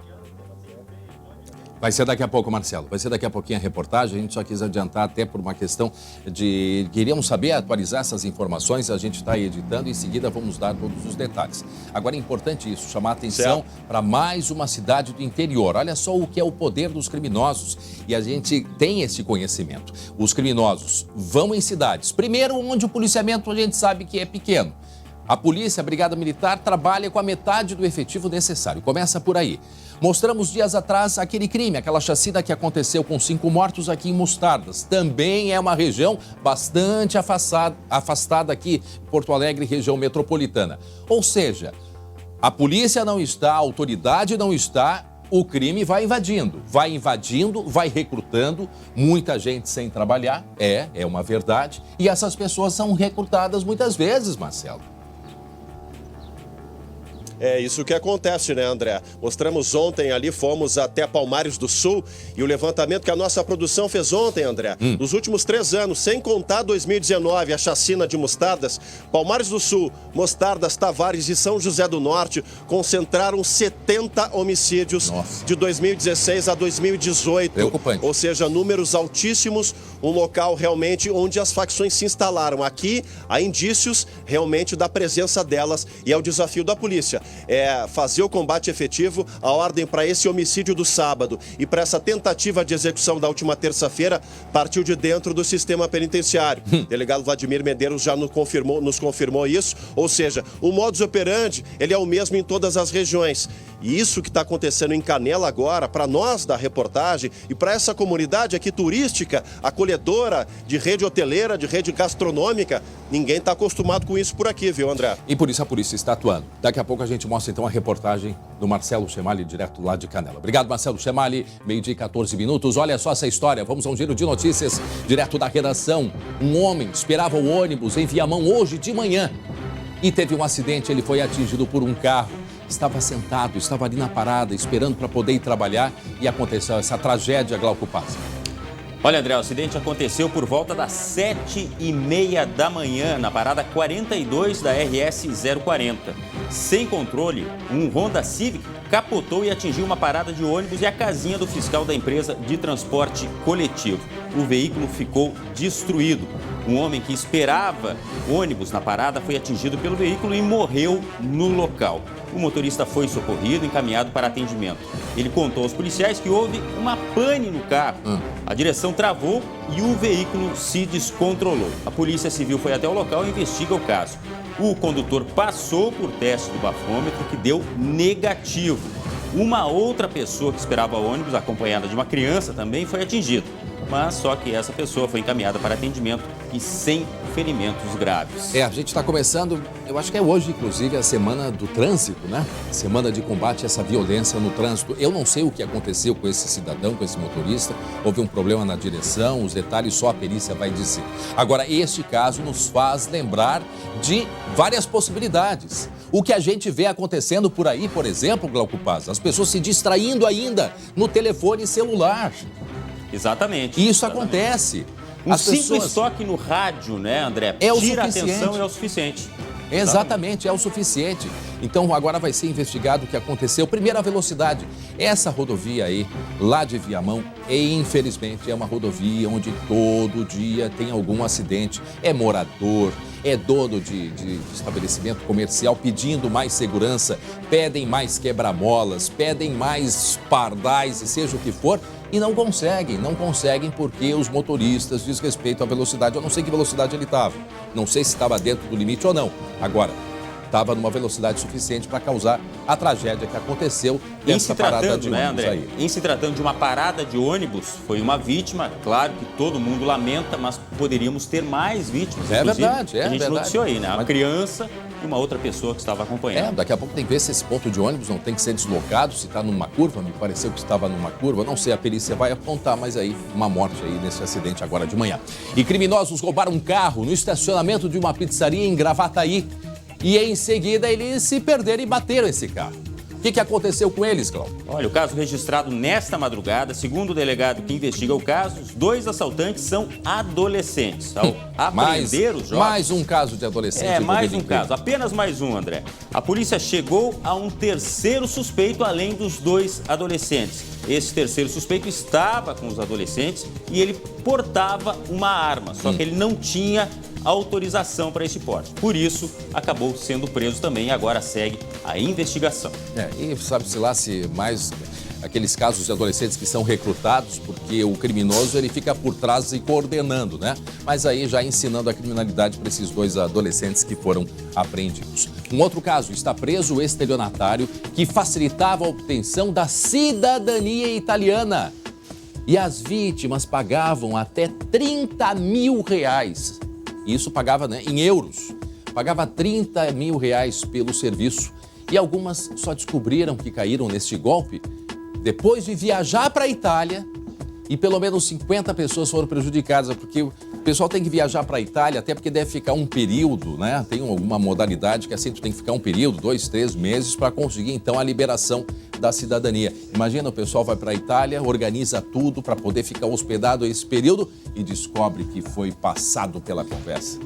Vai ser daqui a pouco, Marcelo. Vai ser daqui a pouquinho a reportagem. A gente só quis adiantar até por uma questão de... Queríamos saber, atualizar essas informações. A gente está editando e em seguida vamos dar todos os detalhes. Agora é importante isso, chamar a atenção para mais uma cidade do interior. Olha só o que é o poder dos criminosos. E a gente tem esse conhecimento. Os criminosos vão em cidades. Primeiro, onde o policiamento a gente sabe que é pequeno. A polícia, a Brigada Militar, trabalha com a metade do efetivo necessário. Começa por aí. Mostramos dias atrás aquele crime, aquela chacina que aconteceu com 5 mortos aqui em Mostardas. Também é uma região bastante afastada aqui, Porto Alegre, região metropolitana. Ou seja, a polícia não está, a autoridade não está, o crime vai invadindo, vai recrutando, muita gente sem trabalhar, é uma verdade. E essas pessoas são recrutadas muitas vezes, Marcelo. É isso que acontece, né, André? Mostramos ontem ali, fomos até Palmares do Sul e o levantamento que a nossa produção fez ontem, André. Nos últimos 3 anos, sem contar 2019, a chacina de Mostardas, Palmares do Sul, Mostardas, Tavares e São José do Norte concentraram 70 homicídios de 2016 a 2018. Preocupante. Ou seja, números altíssimos, um local realmente onde as facções se instalaram. Aqui há indícios realmente da presença delas e é o desafio da polícia. fazer o combate efetivo, a ordem para esse homicídio do sábado e para essa tentativa de execução da última terça-feira partiu de dentro do sistema penitenciário. O delegado Vladimir Medeiros já nos confirmou isso, ou seja, o modus operandi ele é o mesmo em todas as regiões. E isso que está acontecendo em Canela agora, para nós da reportagem e para essa comunidade aqui turística, acolhedora, de rede hoteleira, de rede gastronômica, ninguém está acostumado com isso por aqui, viu, André? E por isso a polícia está atuando. Daqui a pouco a gente mostra então a reportagem do Marcelo Chemali, direto lá de Canela. Obrigado, Marcelo Chemali. 12h e 14 minutos. Olha só essa história. Vamos a um giro de notícias direto da redação. Um homem esperava o ônibus em Viamão hoje de manhã e teve um acidente. Ele foi atingido por um carro. Estava sentado, estava ali na parada, esperando para poder ir trabalhar e aconteceu essa tragédia, Glauco Paz. Olha, André, o acidente aconteceu por volta das 7h30 da manhã, na parada 42 da RS 040. Sem controle, um Honda Civic capotou e atingiu uma parada de ônibus e a casinha do fiscal da empresa de transporte coletivo. O veículo ficou destruído. Um homem que esperava ônibus na parada foi atingido pelo veículo e morreu no local. O motorista foi socorrido e encaminhado para atendimento. Ele contou aos policiais que houve uma pane no carro. A direção travou e o veículo se descontrolou. A Polícia Civil foi até o local e investiga o caso. O condutor passou por teste do bafômetro que deu negativo. Uma outra pessoa que esperava o ônibus, acompanhada de uma criança, também foi atingida. Mas só que essa pessoa foi encaminhada para atendimento e sem ferimentos graves. A gente está começando, eu acho que é hoje, inclusive, a semana do trânsito, né? Semana de combate a essa violência no trânsito. Eu não sei o que aconteceu com esse cidadão, com esse motorista. Houve um problema na direção, os detalhes só a perícia vai dizer. Agora, este caso nos faz lembrar de várias possibilidades. O que a gente vê acontecendo por aí, por exemplo, Glauco Paz, as pessoas se distraindo ainda no telefone celular. Exatamente. Isso acontece. Um simples toque no rádio, né, André? Tira a atenção e é o suficiente. Exatamente, é o suficiente. Então agora vai ser investigado o que aconteceu. Primeira velocidade. Essa rodovia aí, lá de Viamão, infelizmente é uma rodovia onde todo dia tem algum acidente. É morador, é dono de estabelecimento comercial pedindo mais segurança, pedem mais quebra-molas, pedem mais pardais e seja o que for. E não conseguem porque os motoristas desrespeitam a velocidade. Eu não sei que velocidade ele estava, não sei se estava dentro do limite ou não. Agora, estava numa velocidade suficiente para causar a tragédia que aconteceu nessa parada de ônibus, André, aí. Em se tratando de uma parada de ônibus, foi uma vítima, claro que todo mundo lamenta, mas poderíamos ter mais vítimas. É verdade, a gente noticiou aí, né? Uma criança e uma outra pessoa que estava acompanhando. Daqui a pouco tem que ver se esse ponto de ônibus não tem que ser deslocado, se está numa curva, me pareceu que estava numa curva, não sei, a perícia vai apontar, mas aí uma morte aí nesse acidente agora de manhã. E criminosos roubaram um carro no estacionamento de uma pizzaria em Gravataí. E em seguida eles se perderam e bateram esse carro. O que aconteceu com eles, Glauco? Olha, o caso registrado nesta madrugada, segundo o delegado que investiga o caso, os dois assaltantes são adolescentes. Ao apreender os jovens... Mais um caso de adolescente. Mais um caso, apenas mais um, André. A polícia chegou a um terceiro suspeito, além dos dois adolescentes. Esse terceiro suspeito estava com os adolescentes e ele portava uma arma, só que ele não tinha autorização para esse porte. Por isso, acabou sendo preso também e agora segue a investigação. E sabe-se lá se mais aqueles casos de adolescentes que são recrutados, porque o criminoso ele fica por trás e coordenando, né? Mas aí já ensinando a criminalidade para esses dois adolescentes que foram apreendidos. Um outro caso, está preso o estelionatário que facilitava a obtenção da cidadania italiana. E as vítimas pagavam até 30 mil reais. Isso pagava, né, em euros. Pagava 30 mil reais pelo serviço. E algumas só descobriram que caíram neste golpe depois de viajar para a Itália e pelo menos 50 pessoas foram prejudicadas, porque o pessoal tem que viajar para a Itália, até porque deve ficar um período, né? Tem alguma modalidade que assim tu tem que ficar um período, 2, 3 meses para conseguir então a liberação da cidadania. Imagina, o pessoal vai para a Itália, organiza tudo para poder ficar hospedado esse período e descobre que foi passado pela conversa.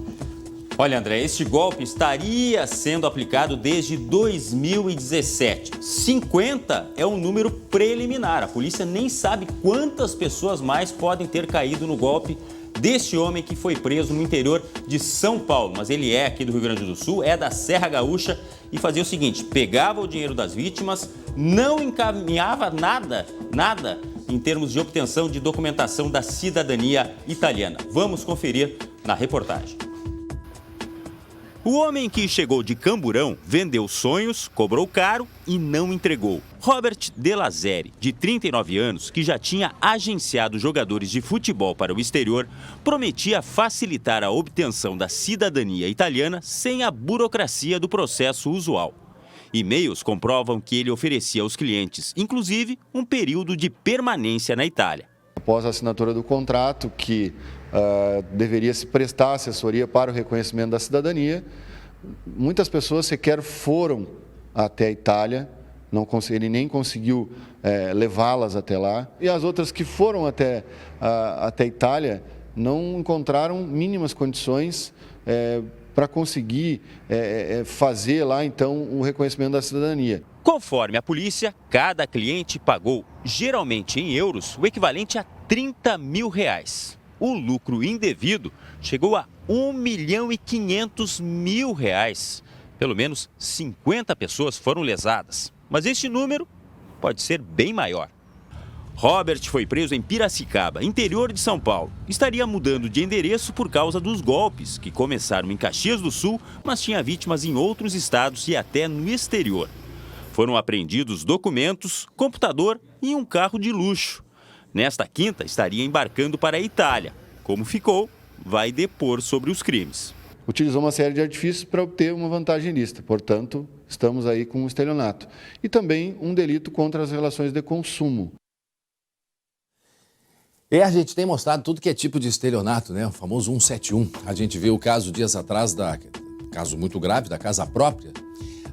Olha, André, este golpe estaria sendo aplicado desde 2017. 50 é um número preliminar. A polícia nem sabe quantas pessoas mais podem ter caído no golpe desse homem que foi preso no interior de São Paulo. Mas ele é aqui do Rio Grande do Sul, é da Serra Gaúcha e fazia o seguinte: pegava o dinheiro das vítimas, não encaminhava nada em termos de obtenção de documentação da cidadania italiana. Vamos conferir na reportagem. O homem que chegou de Camburão vendeu sonhos, cobrou caro e não entregou. Robert De Lazeri, de 39 anos, que já tinha agenciado jogadores de futebol para o exterior, prometia facilitar a obtenção da cidadania italiana sem a burocracia do processo usual. E-mails comprovam que ele oferecia aos clientes, inclusive, um período de permanência na Itália. Após a assinatura do contrato, que deveria se prestar assessoria para o reconhecimento da cidadania, muitas pessoas sequer foram até a Itália, ele nem conseguiu levá-las até lá. E as outras que foram até a Itália não encontraram mínimas condições para conseguir fazer lá, então, o reconhecimento da cidadania. Conforme a polícia, cada cliente pagou, geralmente em euros, o equivalente a 30 mil reais. O lucro indevido chegou a 1.500.000 reais. Pelo menos 50 pessoas foram lesadas. Mas este número pode ser bem maior. Robert foi preso em Piracicaba, interior de São Paulo. Estaria mudando de endereço por causa dos golpes, que começaram em Caxias do Sul, mas tinha vítimas em outros estados e até no exterior. Foram apreendidos documentos, computador e um carro de luxo. Nesta quinta, estaria embarcando para a Itália. Como ficou, vai depor sobre os crimes. Utilizou uma série de artifícios para obter uma vantagem ilícita, portanto, estamos aí com um estelionato. E também um delito contra as relações de consumo. A gente tem mostrado tudo que é tipo de estelionato, né? O famoso 171. A gente viu o caso dias atrás, caso muito grave, da casa própria.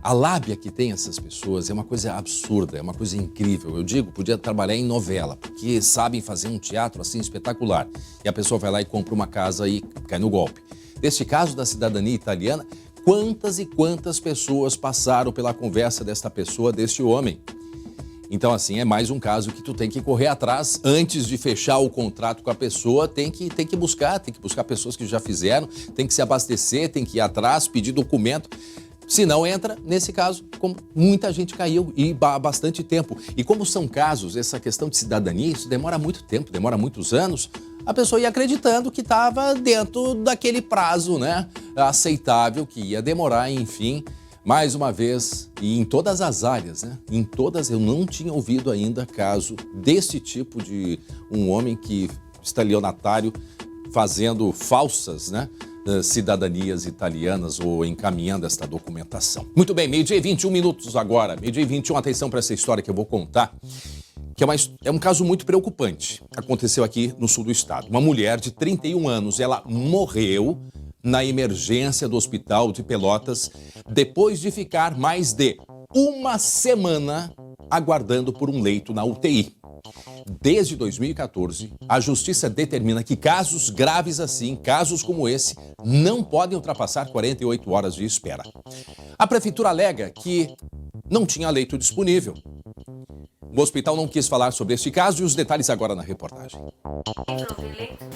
A lábia que tem essas pessoas é uma coisa absurda, é uma coisa incrível. Eu digo, podia trabalhar em novela, porque sabem fazer um teatro assim espetacular. E a pessoa vai lá e compra uma casa e cai no golpe. Neste caso da cidadania italiana, quantas e quantas pessoas passaram pela conversa desta pessoa, deste homem? Então, assim, é mais um caso que tu tem que correr atrás antes de fechar o contrato com a pessoa. Tem que buscar pessoas que já fizeram, tem que se abastecer, tem que ir atrás, pedir documento. Se não entra, nesse caso, como muita gente caiu e há bastante tempo. E como são casos, essa questão de cidadania, isso demora muito tempo, demora muitos anos, a pessoa ia acreditando que estava dentro daquele prazo, né, aceitável, que ia demorar, enfim. Mais uma vez, e em todas as áreas, né? Em todas, eu não tinha ouvido ainda caso desse tipo de um homem que estelionatário fazendo falsas, né? Cidadanias italianas ou encaminhando esta documentação. Muito bem, 12h e 21 minutos agora. 12h e 21, atenção para essa história que eu vou contar, que é um caso muito preocupante. Aconteceu aqui no sul do estado. Uma mulher de 31 anos, ela morreu na emergência do hospital de Pelotas depois de ficar mais de uma semana aguardando por um leito na UTI. Desde 2014, a Justiça determina que casos graves assim, casos como esse, não podem ultrapassar 48 horas de espera. A Prefeitura alega que não tinha leito disponível. O hospital não quis falar sobre este caso e os detalhes agora na reportagem.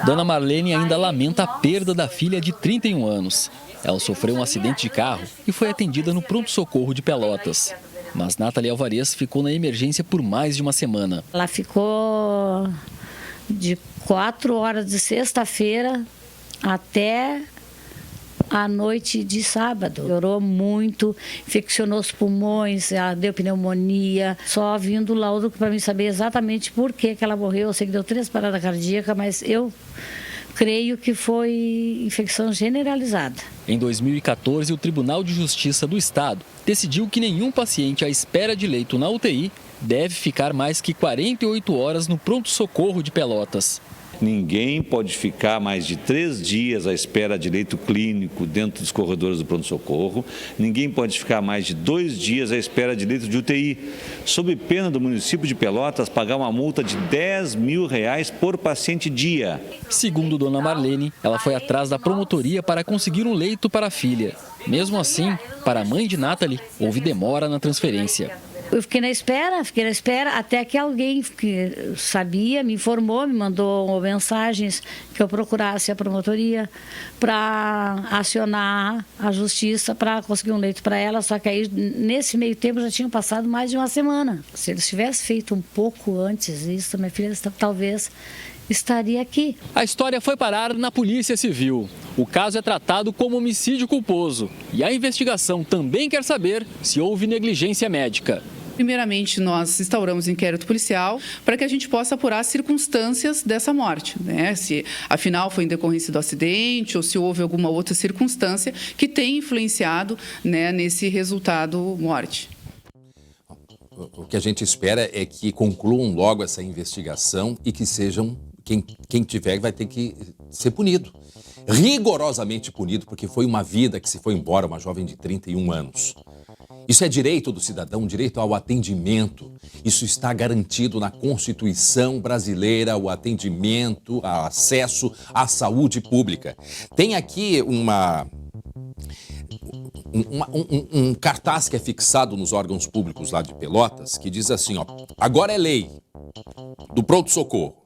Dona Marlene ainda lamenta a perda da filha de 31 anos. Ela sofreu um acidente de carro e foi atendida no pronto-socorro de Pelotas. Mas Nathalie Alvarez ficou na emergência por mais de uma semana. Ela ficou de 4 horas de sexta-feira até a noite de sábado. Piorou muito, infeccionou os pulmões, ela deu pneumonia. Só vindo o laudo para mim saber exatamente por que ela morreu. Eu sei que deu 3 paradas cardíacas, mas eu creio que foi infecção generalizada. Em 2014, o Tribunal de Justiça do Estado decidiu que nenhum paciente à espera de leito na UTI deve ficar mais que 48 horas no pronto-socorro de Pelotas. Ninguém pode ficar mais de 3 dias à espera de leito clínico dentro dos corredores do pronto-socorro. Ninguém pode ficar mais de 2 dias à espera de leito de UTI, sob pena do município de Pelotas pagar uma multa de R$10 mil por paciente dia. Segundo Dona Marlene, ela foi atrás da promotoria para conseguir um leito para a filha. Mesmo assim, para a mãe de Nathalie, houve demora na transferência. Eu fiquei na espera, até que alguém que sabia, me informou, me mandou mensagens que eu procurasse a promotoria para acionar a justiça para conseguir um leito para ela, só que aí nesse meio tempo já tinha passado mais de uma semana. Se eles tivessem feito um pouco antes isso, minha filha talvez estaria aqui. A história foi parar na Polícia Civil. O caso é tratado como homicídio culposo e a investigação também quer saber se houve negligência médica. Primeiramente, nós instauramos inquérito policial para que a gente possa apurar as circunstâncias dessa morte, né? Se afinal foi em decorrência do acidente ou se houve alguma outra circunstância que tenha influenciado, né, nesse resultado morte. O que a gente espera é que concluam logo essa investigação e que sejam, quem tiver vai ter que ser punido. Rigorosamente punido, porque foi uma vida que se foi embora, uma jovem de 31 anos. Isso é direito do cidadão, direito ao atendimento. Isso está garantido na Constituição brasileira, o atendimento, o acesso à saúde pública. Tem aqui um cartaz que é fixado nos órgãos públicos lá de Pelotas, que diz assim, ó, agora é lei do pronto-socorro.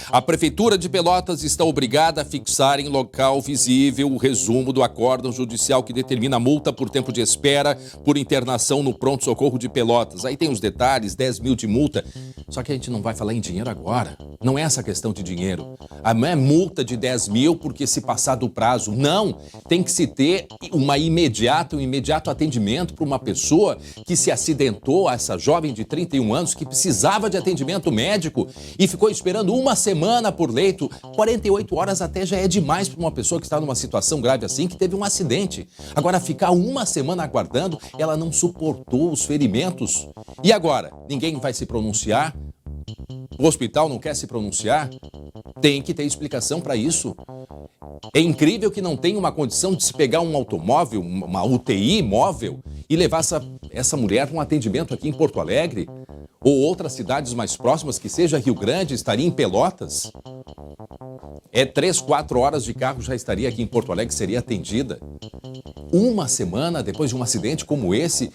A Prefeitura de Pelotas está obrigada a fixar em local visível o resumo do acórdão judicial que determina a multa por tempo de espera por internação no pronto-socorro de Pelotas. Aí tem os detalhes, 10 mil de multa. Só que a gente não vai falar em dinheiro agora. Não é essa questão de dinheiro. Não é multa de 10 mil porque se passar do prazo. Não. Tem que se ter um imediato atendimento para uma pessoa que se acidentou, essa jovem de 31 anos que precisava de atendimento médico e ficou esperando uma semana por leito. 48 horas até já é demais para uma pessoa que está numa situação grave assim, que teve um acidente. Agora, ficar uma semana aguardando, ela não suportou os ferimentos. E agora? Ninguém vai se pronunciar? O hospital não quer se pronunciar? Tem que ter explicação para isso. É incrível que não tenha uma condição de se pegar um automóvel, uma UTI móvel e levar essa mulher para um atendimento aqui em Porto Alegre ou outras cidades mais próximas, que seja Rio Grande, estaria em Pelotas. 3, 4 horas de carro já estaria aqui em Porto Alegre, seria atendida. Uma semana depois de um acidente como esse,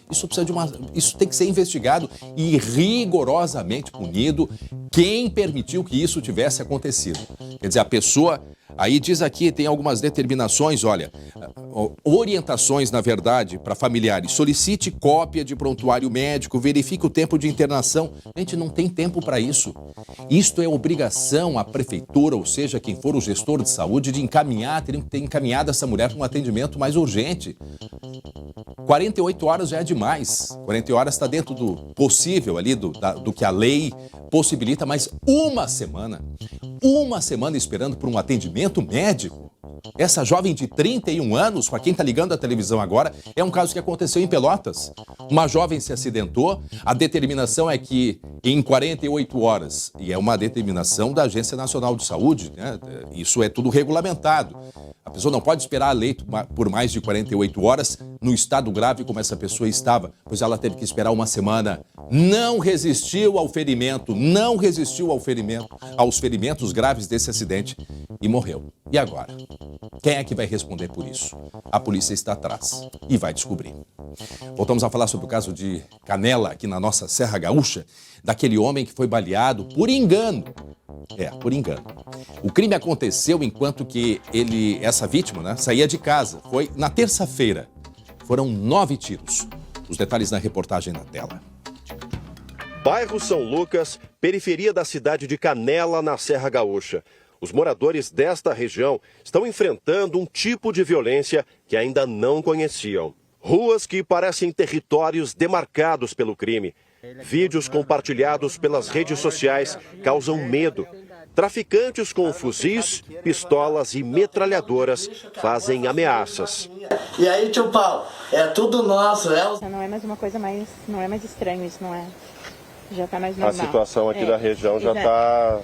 isso tem que ser investigado e rigorosamente punido quem permitiu que isso tivesse acontecido. Quer dizer, a pessoa... Aí diz aqui, tem algumas determinações, olha, orientações, na verdade, para familiares. Solicite cópia de prontuário médico, verifique o tempo de internação. A gente não tem tempo para isso. Isto é obrigação à prefeitura, ou seja, quem for o gestor de saúde, de encaminhar, teriam que ter encaminhado essa mulher para um atendimento mais urgente. 48 horas já é demais. 48 horas está dentro do possível ali, do que a lei possibilita, mas uma semana esperando por um atendimento médico. Essa jovem de 31 anos, para quem está ligando a televisão agora, é um caso que aconteceu em Pelotas. Uma jovem se acidentou, a determinação é que em 48 horas, e é uma determinação da Agência Nacional de Saúde, né? Isso é tudo regulamentado. A pessoa não pode esperar leito por mais de 48 horas no estado grave como essa pessoa estava, pois ela teve que esperar uma semana. Não resistiu ao ferimento, aos ferimentos graves desse acidente e morreu. E agora? Quem é que vai responder por isso? A polícia está atrás e vai descobrir. Voltamos a falar sobre o caso de Canela, aqui na nossa Serra Gaúcha, daquele homem que foi baleado por engano. Por engano. O crime aconteceu enquanto que essa vítima, né, saía de casa. Foi na terça-feira. Foram 9 tiros. Os detalhes na reportagem na tela. Bairro São Lucas, periferia da cidade de Canela, na Serra Gaúcha. Os moradores desta região estão enfrentando um tipo de violência que ainda não conheciam. Ruas que parecem territórios demarcados pelo crime. Vídeos compartilhados pelas redes sociais causam medo. Traficantes com fuzis, pistolas e metralhadoras fazem ameaças. E aí, tio Paulo, é tudo nosso, é? Não é mais uma coisa não é mais estranho isso, não é? Já está mais normal. A situação aqui da região já está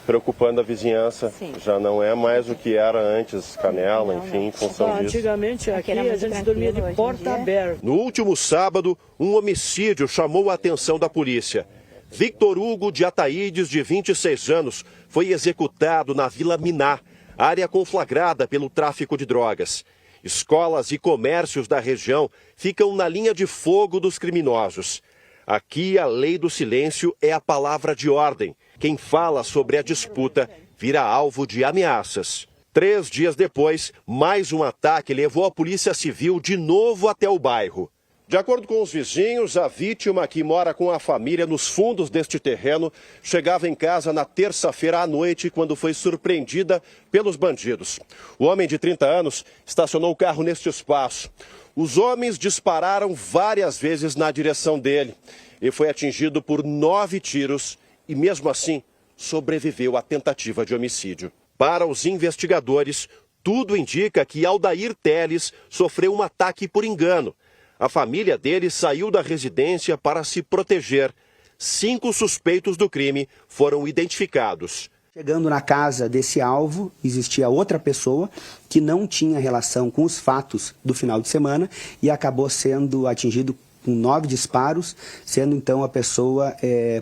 preocupando a vizinhança. Sim. Já não é mais o que era antes, Canela, enfim, em função disso. Antigamente aqui a gente dormia de porta aberta. No último sábado, um homicídio chamou a atenção da polícia. Victor Hugo de Ataídes, de 26 anos, foi executado na Vila Miná, área conflagrada pelo tráfico de drogas. Escolas e comércios da região ficam na linha de fogo dos criminosos. Aqui, a lei do silêncio é a palavra de ordem. Quem fala sobre a disputa vira alvo de ameaças. 3 dias depois, mais um ataque levou a Polícia Civil de novo até o bairro. De acordo com os vizinhos, a vítima, que mora com a família nos fundos deste terreno, chegava em casa na terça-feira à noite quando foi surpreendida pelos bandidos. O homem de 30 anos estacionou o carro neste espaço. Os homens dispararam várias vezes na direção dele e foi atingido por 9 tiros e, mesmo assim, sobreviveu à tentativa de homicídio. Para os investigadores, tudo indica que Aldair Teles sofreu um ataque por engano. A família dele saiu da residência para se proteger. 5 suspeitos do crime foram identificados. Chegando na casa desse alvo, existia outra pessoa que não tinha relação com os fatos do final de semana e acabou sendo atingido com 9 disparos, sendo então a pessoa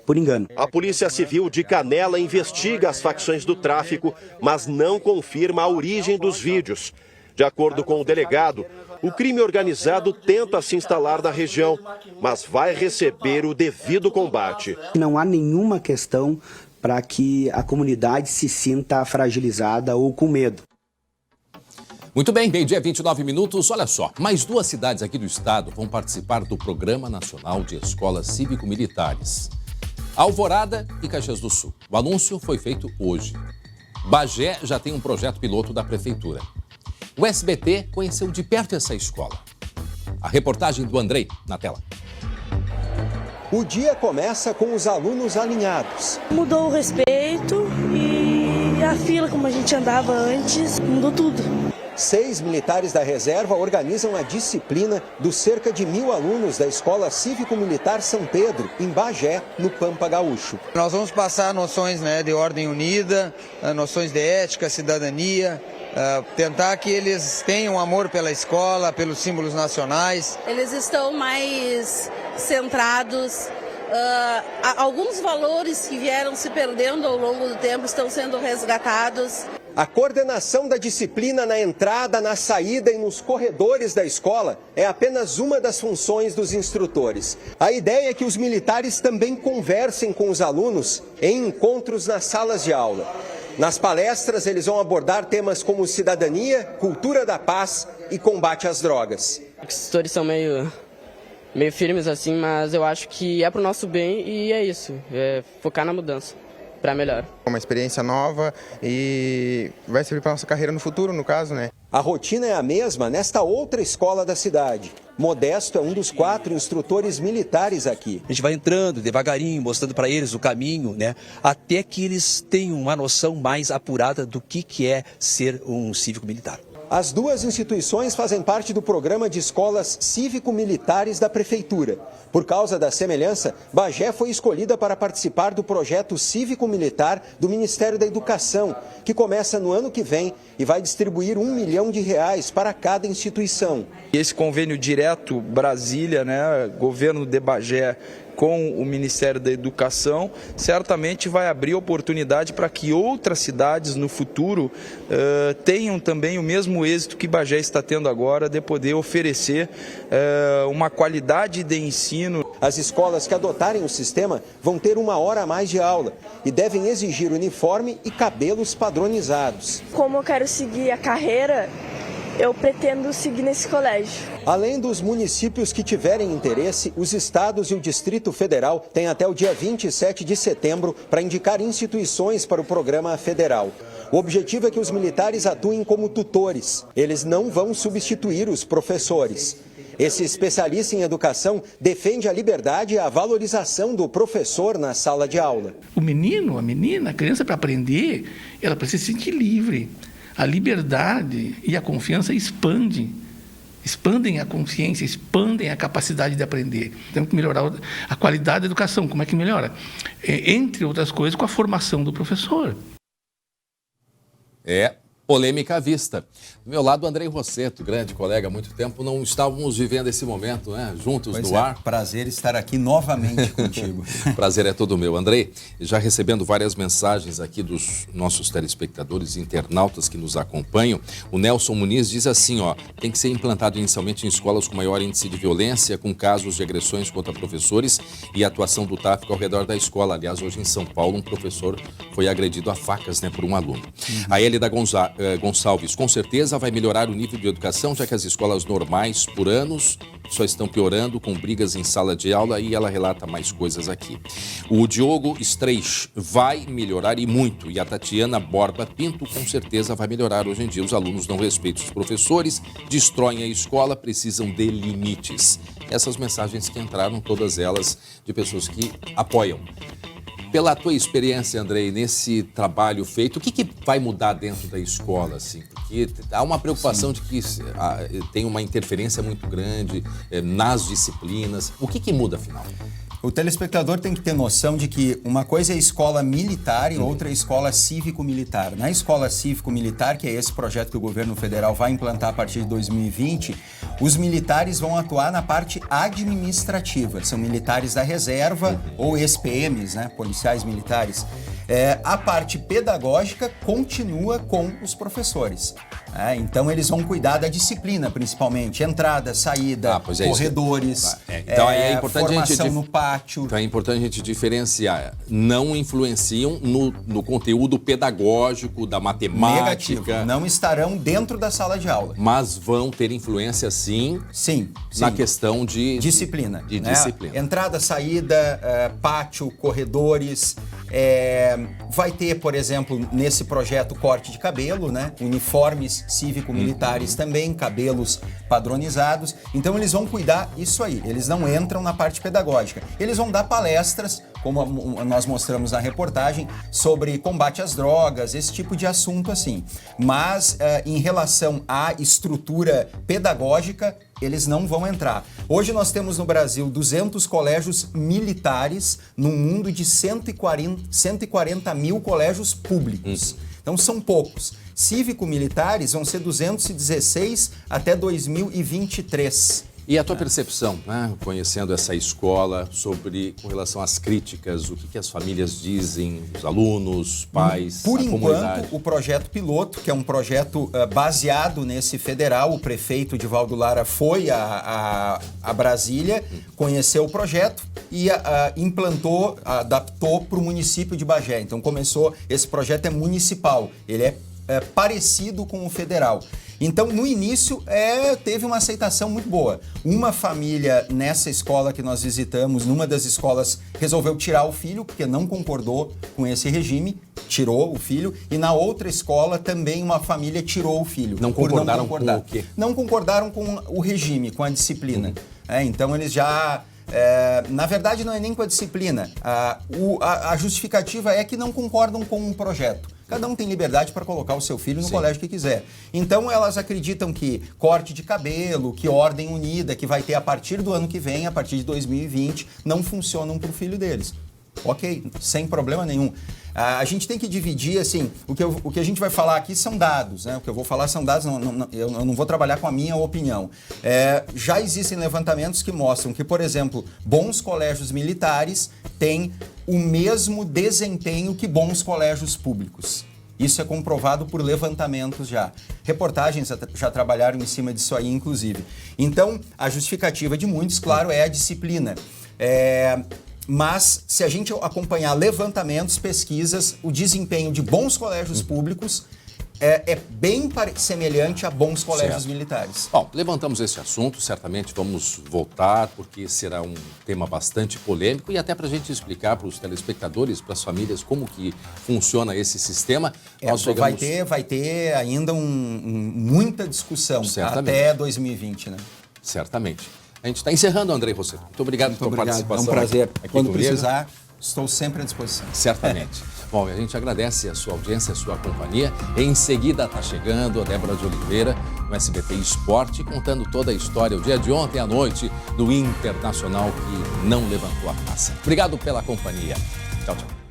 por engano. A Polícia Civil de Canela investiga as facções do tráfico, mas não confirma a origem dos vídeos. De acordo com o delegado, o crime organizado tenta se instalar na região, mas vai receber o devido combate. Não há nenhuma questão para que a comunidade se sinta fragilizada ou com medo. Muito bem, meio-dia 29 minutos. Olha só, mais 2 cidades aqui do estado vão participar do Programa Nacional de Escolas Cívico-Militares. Alvorada e Caxias do Sul. O anúncio foi feito hoje. Bagé já tem um projeto piloto da prefeitura. O SBT conheceu de perto essa escola. A reportagem do Andrei, na tela. O dia começa com os alunos alinhados. Mudou o respeito e a fila, como a gente andava antes, mudou tudo. 6 militares da reserva organizam a disciplina dos cerca de 1.000 alunos da Escola Cívico-Militar São Pedro, em Bagé, no Pampa Gaúcho. Nós vamos passar noções de ordem unida, noções de ética, cidadania, tentar que eles tenham amor pela escola, pelos símbolos nacionais. Eles estão mais centrados. Alguns valores que vieram se perdendo ao longo do tempo estão sendo resgatados. A coordenação da disciplina na entrada, na saída e nos corredores da escola é apenas uma das funções dos instrutores. A ideia é que os militares também conversem com os alunos em encontros nas salas de aula. Nas palestras, eles vão abordar temas como cidadania, cultura da paz e combate às drogas. Os instrutores são meio firmes assim, mas eu acho que é para o nosso bem e é isso, focar na mudança, para melhor. Uma experiência nova e vai servir para a nossa carreira no futuro, no caso, né? A rotina é a mesma nesta outra escola da cidade. Modesto é um dos 4 instrutores militares aqui. A gente vai entrando devagarinho, mostrando para eles o caminho, né? Até que eles tenham uma noção mais apurada do que é ser um cívico-militar. As 2 instituições fazem parte do programa de escolas cívico-militares da Prefeitura. Por causa da semelhança, Bagé foi escolhida para participar do projeto cívico-militar do Ministério da Educação, que começa no ano que vem e vai distribuir R$1 milhão para cada instituição. Esse convênio direto Brasília, né, governo de Bagé, com o Ministério da Educação, certamente vai abrir oportunidade para que outras cidades no futuro tenham também o mesmo êxito que Bagé está tendo agora, de poder oferecer uma qualidade de ensino. As escolas que adotarem o sistema vão ter 1 hora a mais de aula e devem exigir uniforme e cabelos padronizados. Como eu quero seguir a carreira, eu pretendo seguir nesse colégio. Além dos municípios que tiverem interesse, os estados e o Distrito Federal têm até o dia 27 de setembro para indicar instituições para o programa federal. O objetivo é que os militares atuem como tutores. Eles não vão substituir os professores. Esse especialista em educação defende a liberdade e a valorização do professor na sala de aula. O menino, a menina, a criança, para aprender, ela precisa se sentir livre. A liberdade e a confiança expandem a consciência, expandem a capacidade de aprender. Temos que melhorar a qualidade da educação. Como é que melhora? Entre outras coisas, com a formação do professor. Polêmica à vista. Do meu lado, Andrei Rossetto, grande colega há muito tempo, não estávamos vivendo esse momento, né? Juntos no ar. Prazer estar aqui novamente contigo. Prazer é todo meu. Andrei, já recebendo várias mensagens aqui dos nossos telespectadores e internautas que nos acompanham, o Nelson Muniz diz assim, ó, tem que ser implantado inicialmente em escolas com maior índice de violência, com casos de agressões contra professores e atuação do tráfico ao redor da escola. Aliás, hoje em São Paulo, um professor foi agredido a facas, né, por um aluno. A Hélida Gonçalves, com certeza vai melhorar o nível de educação, já que as escolas normais, por anos, só estão piorando com brigas em sala de aula, e ela relata mais coisas aqui. O Diogo Streich vai melhorar e muito, e a Tatiana Borba Pinto com certeza vai melhorar. Hoje em dia os alunos não respeitam os professores, destroem a escola, precisam de limites. Essas mensagens que entraram, todas elas de pessoas que apoiam. Pela tua experiência, Andrei, nesse trabalho feito, o que vai mudar dentro da escola, assim? Porque há uma preocupação de que tem uma interferência muito grande nas disciplinas. O que muda, afinal? O telespectador tem que ter noção de que uma coisa é escola militar e outra é escola cívico-militar. Na escola cívico-militar, que é esse projeto que o governo federal vai implantar a partir de 2020, os militares vão atuar na parte administrativa. São militares da reserva ou ex-PMs, né, policiais militares. A parte pedagógica continua com os professores. Então eles vão cuidar da disciplina, principalmente. Entrada, saída, corredores, então, aí é importante formação no pátio. Então é importante a gente diferenciar. Não influenciam no conteúdo pedagógico, da matemática. Negativo. Não estarão dentro da sala de aula. Mas vão ter influência, sim. Na questão de disciplina. Disciplina. Entrada, saída, pátio, corredores. Vai ter, por exemplo, nesse projeto, corte de cabelo, né? Uniformes cívico-militares também, cabelos padronizados. Então eles vão cuidar isso aí. Eles não entram na parte pedagógica. Eles vão dar palestras, como nós mostramos na reportagem, sobre combate às drogas, esse tipo de assunto assim. Mas em relação à estrutura pedagógica, eles não vão entrar. Hoje nós temos no Brasil 200 colégios militares num mundo de 140 mil colégios públicos. Então são poucos. Cívico-militares vão ser 216 até 2023. E a tua percepção, né, conhecendo essa escola, com relação às críticas, o que as famílias dizem, os alunos, pais, Por a comunidade? enquanto, o projeto piloto, que é um projeto baseado nesse federal, o prefeito Divaldo Lara foi a Brasília, conheceu o projeto e implantou, adaptou para o município de Bagé. Então esse projeto é municipal, ele é parecido com o federal. Então, no início, teve uma aceitação muito boa. Uma família nessa escola que nós visitamos, numa das escolas, resolveu tirar o filho, porque não concordou com esse regime, tirou o filho. E na outra escola, também uma família tirou o filho. Não concordaram com o quê? Não concordaram com o regime, com a disciplina. Então, eles já... na verdade, não é nem com a disciplina. A justificativa é que não concordam com um projeto. Cada um tem liberdade para colocar o seu filho no colégio que quiser. Então, elas acreditam que corte de cabelo, que ordem unida, que vai ter a partir do ano que vem, a partir de 2020, não funcionam para o filho deles. Ok, sem problema nenhum. A gente tem que dividir, assim, o que a gente vai falar aqui são dados, né? O que eu vou falar são dados, eu não vou trabalhar com a minha opinião. Já existem levantamentos que mostram que, por exemplo, bons colégios militares têm o mesmo desempenho que bons colégios públicos. Isso é comprovado por levantamentos já. Reportagens já trabalharam em cima disso aí, inclusive. Então, a justificativa de muitos, claro, é a disciplina. Mas, se a gente acompanhar levantamentos, pesquisas, o desempenho de bons colégios públicos é bem semelhante a bons colégios militares. Bom, levantamos esse assunto, certamente vamos voltar, porque será um tema bastante polêmico, e até para a gente explicar para os telespectadores, para as famílias, como que funciona esse sistema. Vai ter ainda muita discussão até 2020, né? Certamente. A gente está encerrando, Andrei Rossetto. Muito obrigado pela participação. É um prazer. Quando comigo. Precisar, estou sempre à disposição. Certamente. Bom, a gente agradece a sua audiência, a sua companhia. Em seguida está chegando a Débora de Oliveira, no SBT Esporte, contando toda a história, o dia de ontem à noite, do Internacional que não levantou a taça. Obrigado pela companhia. Tchau, tchau.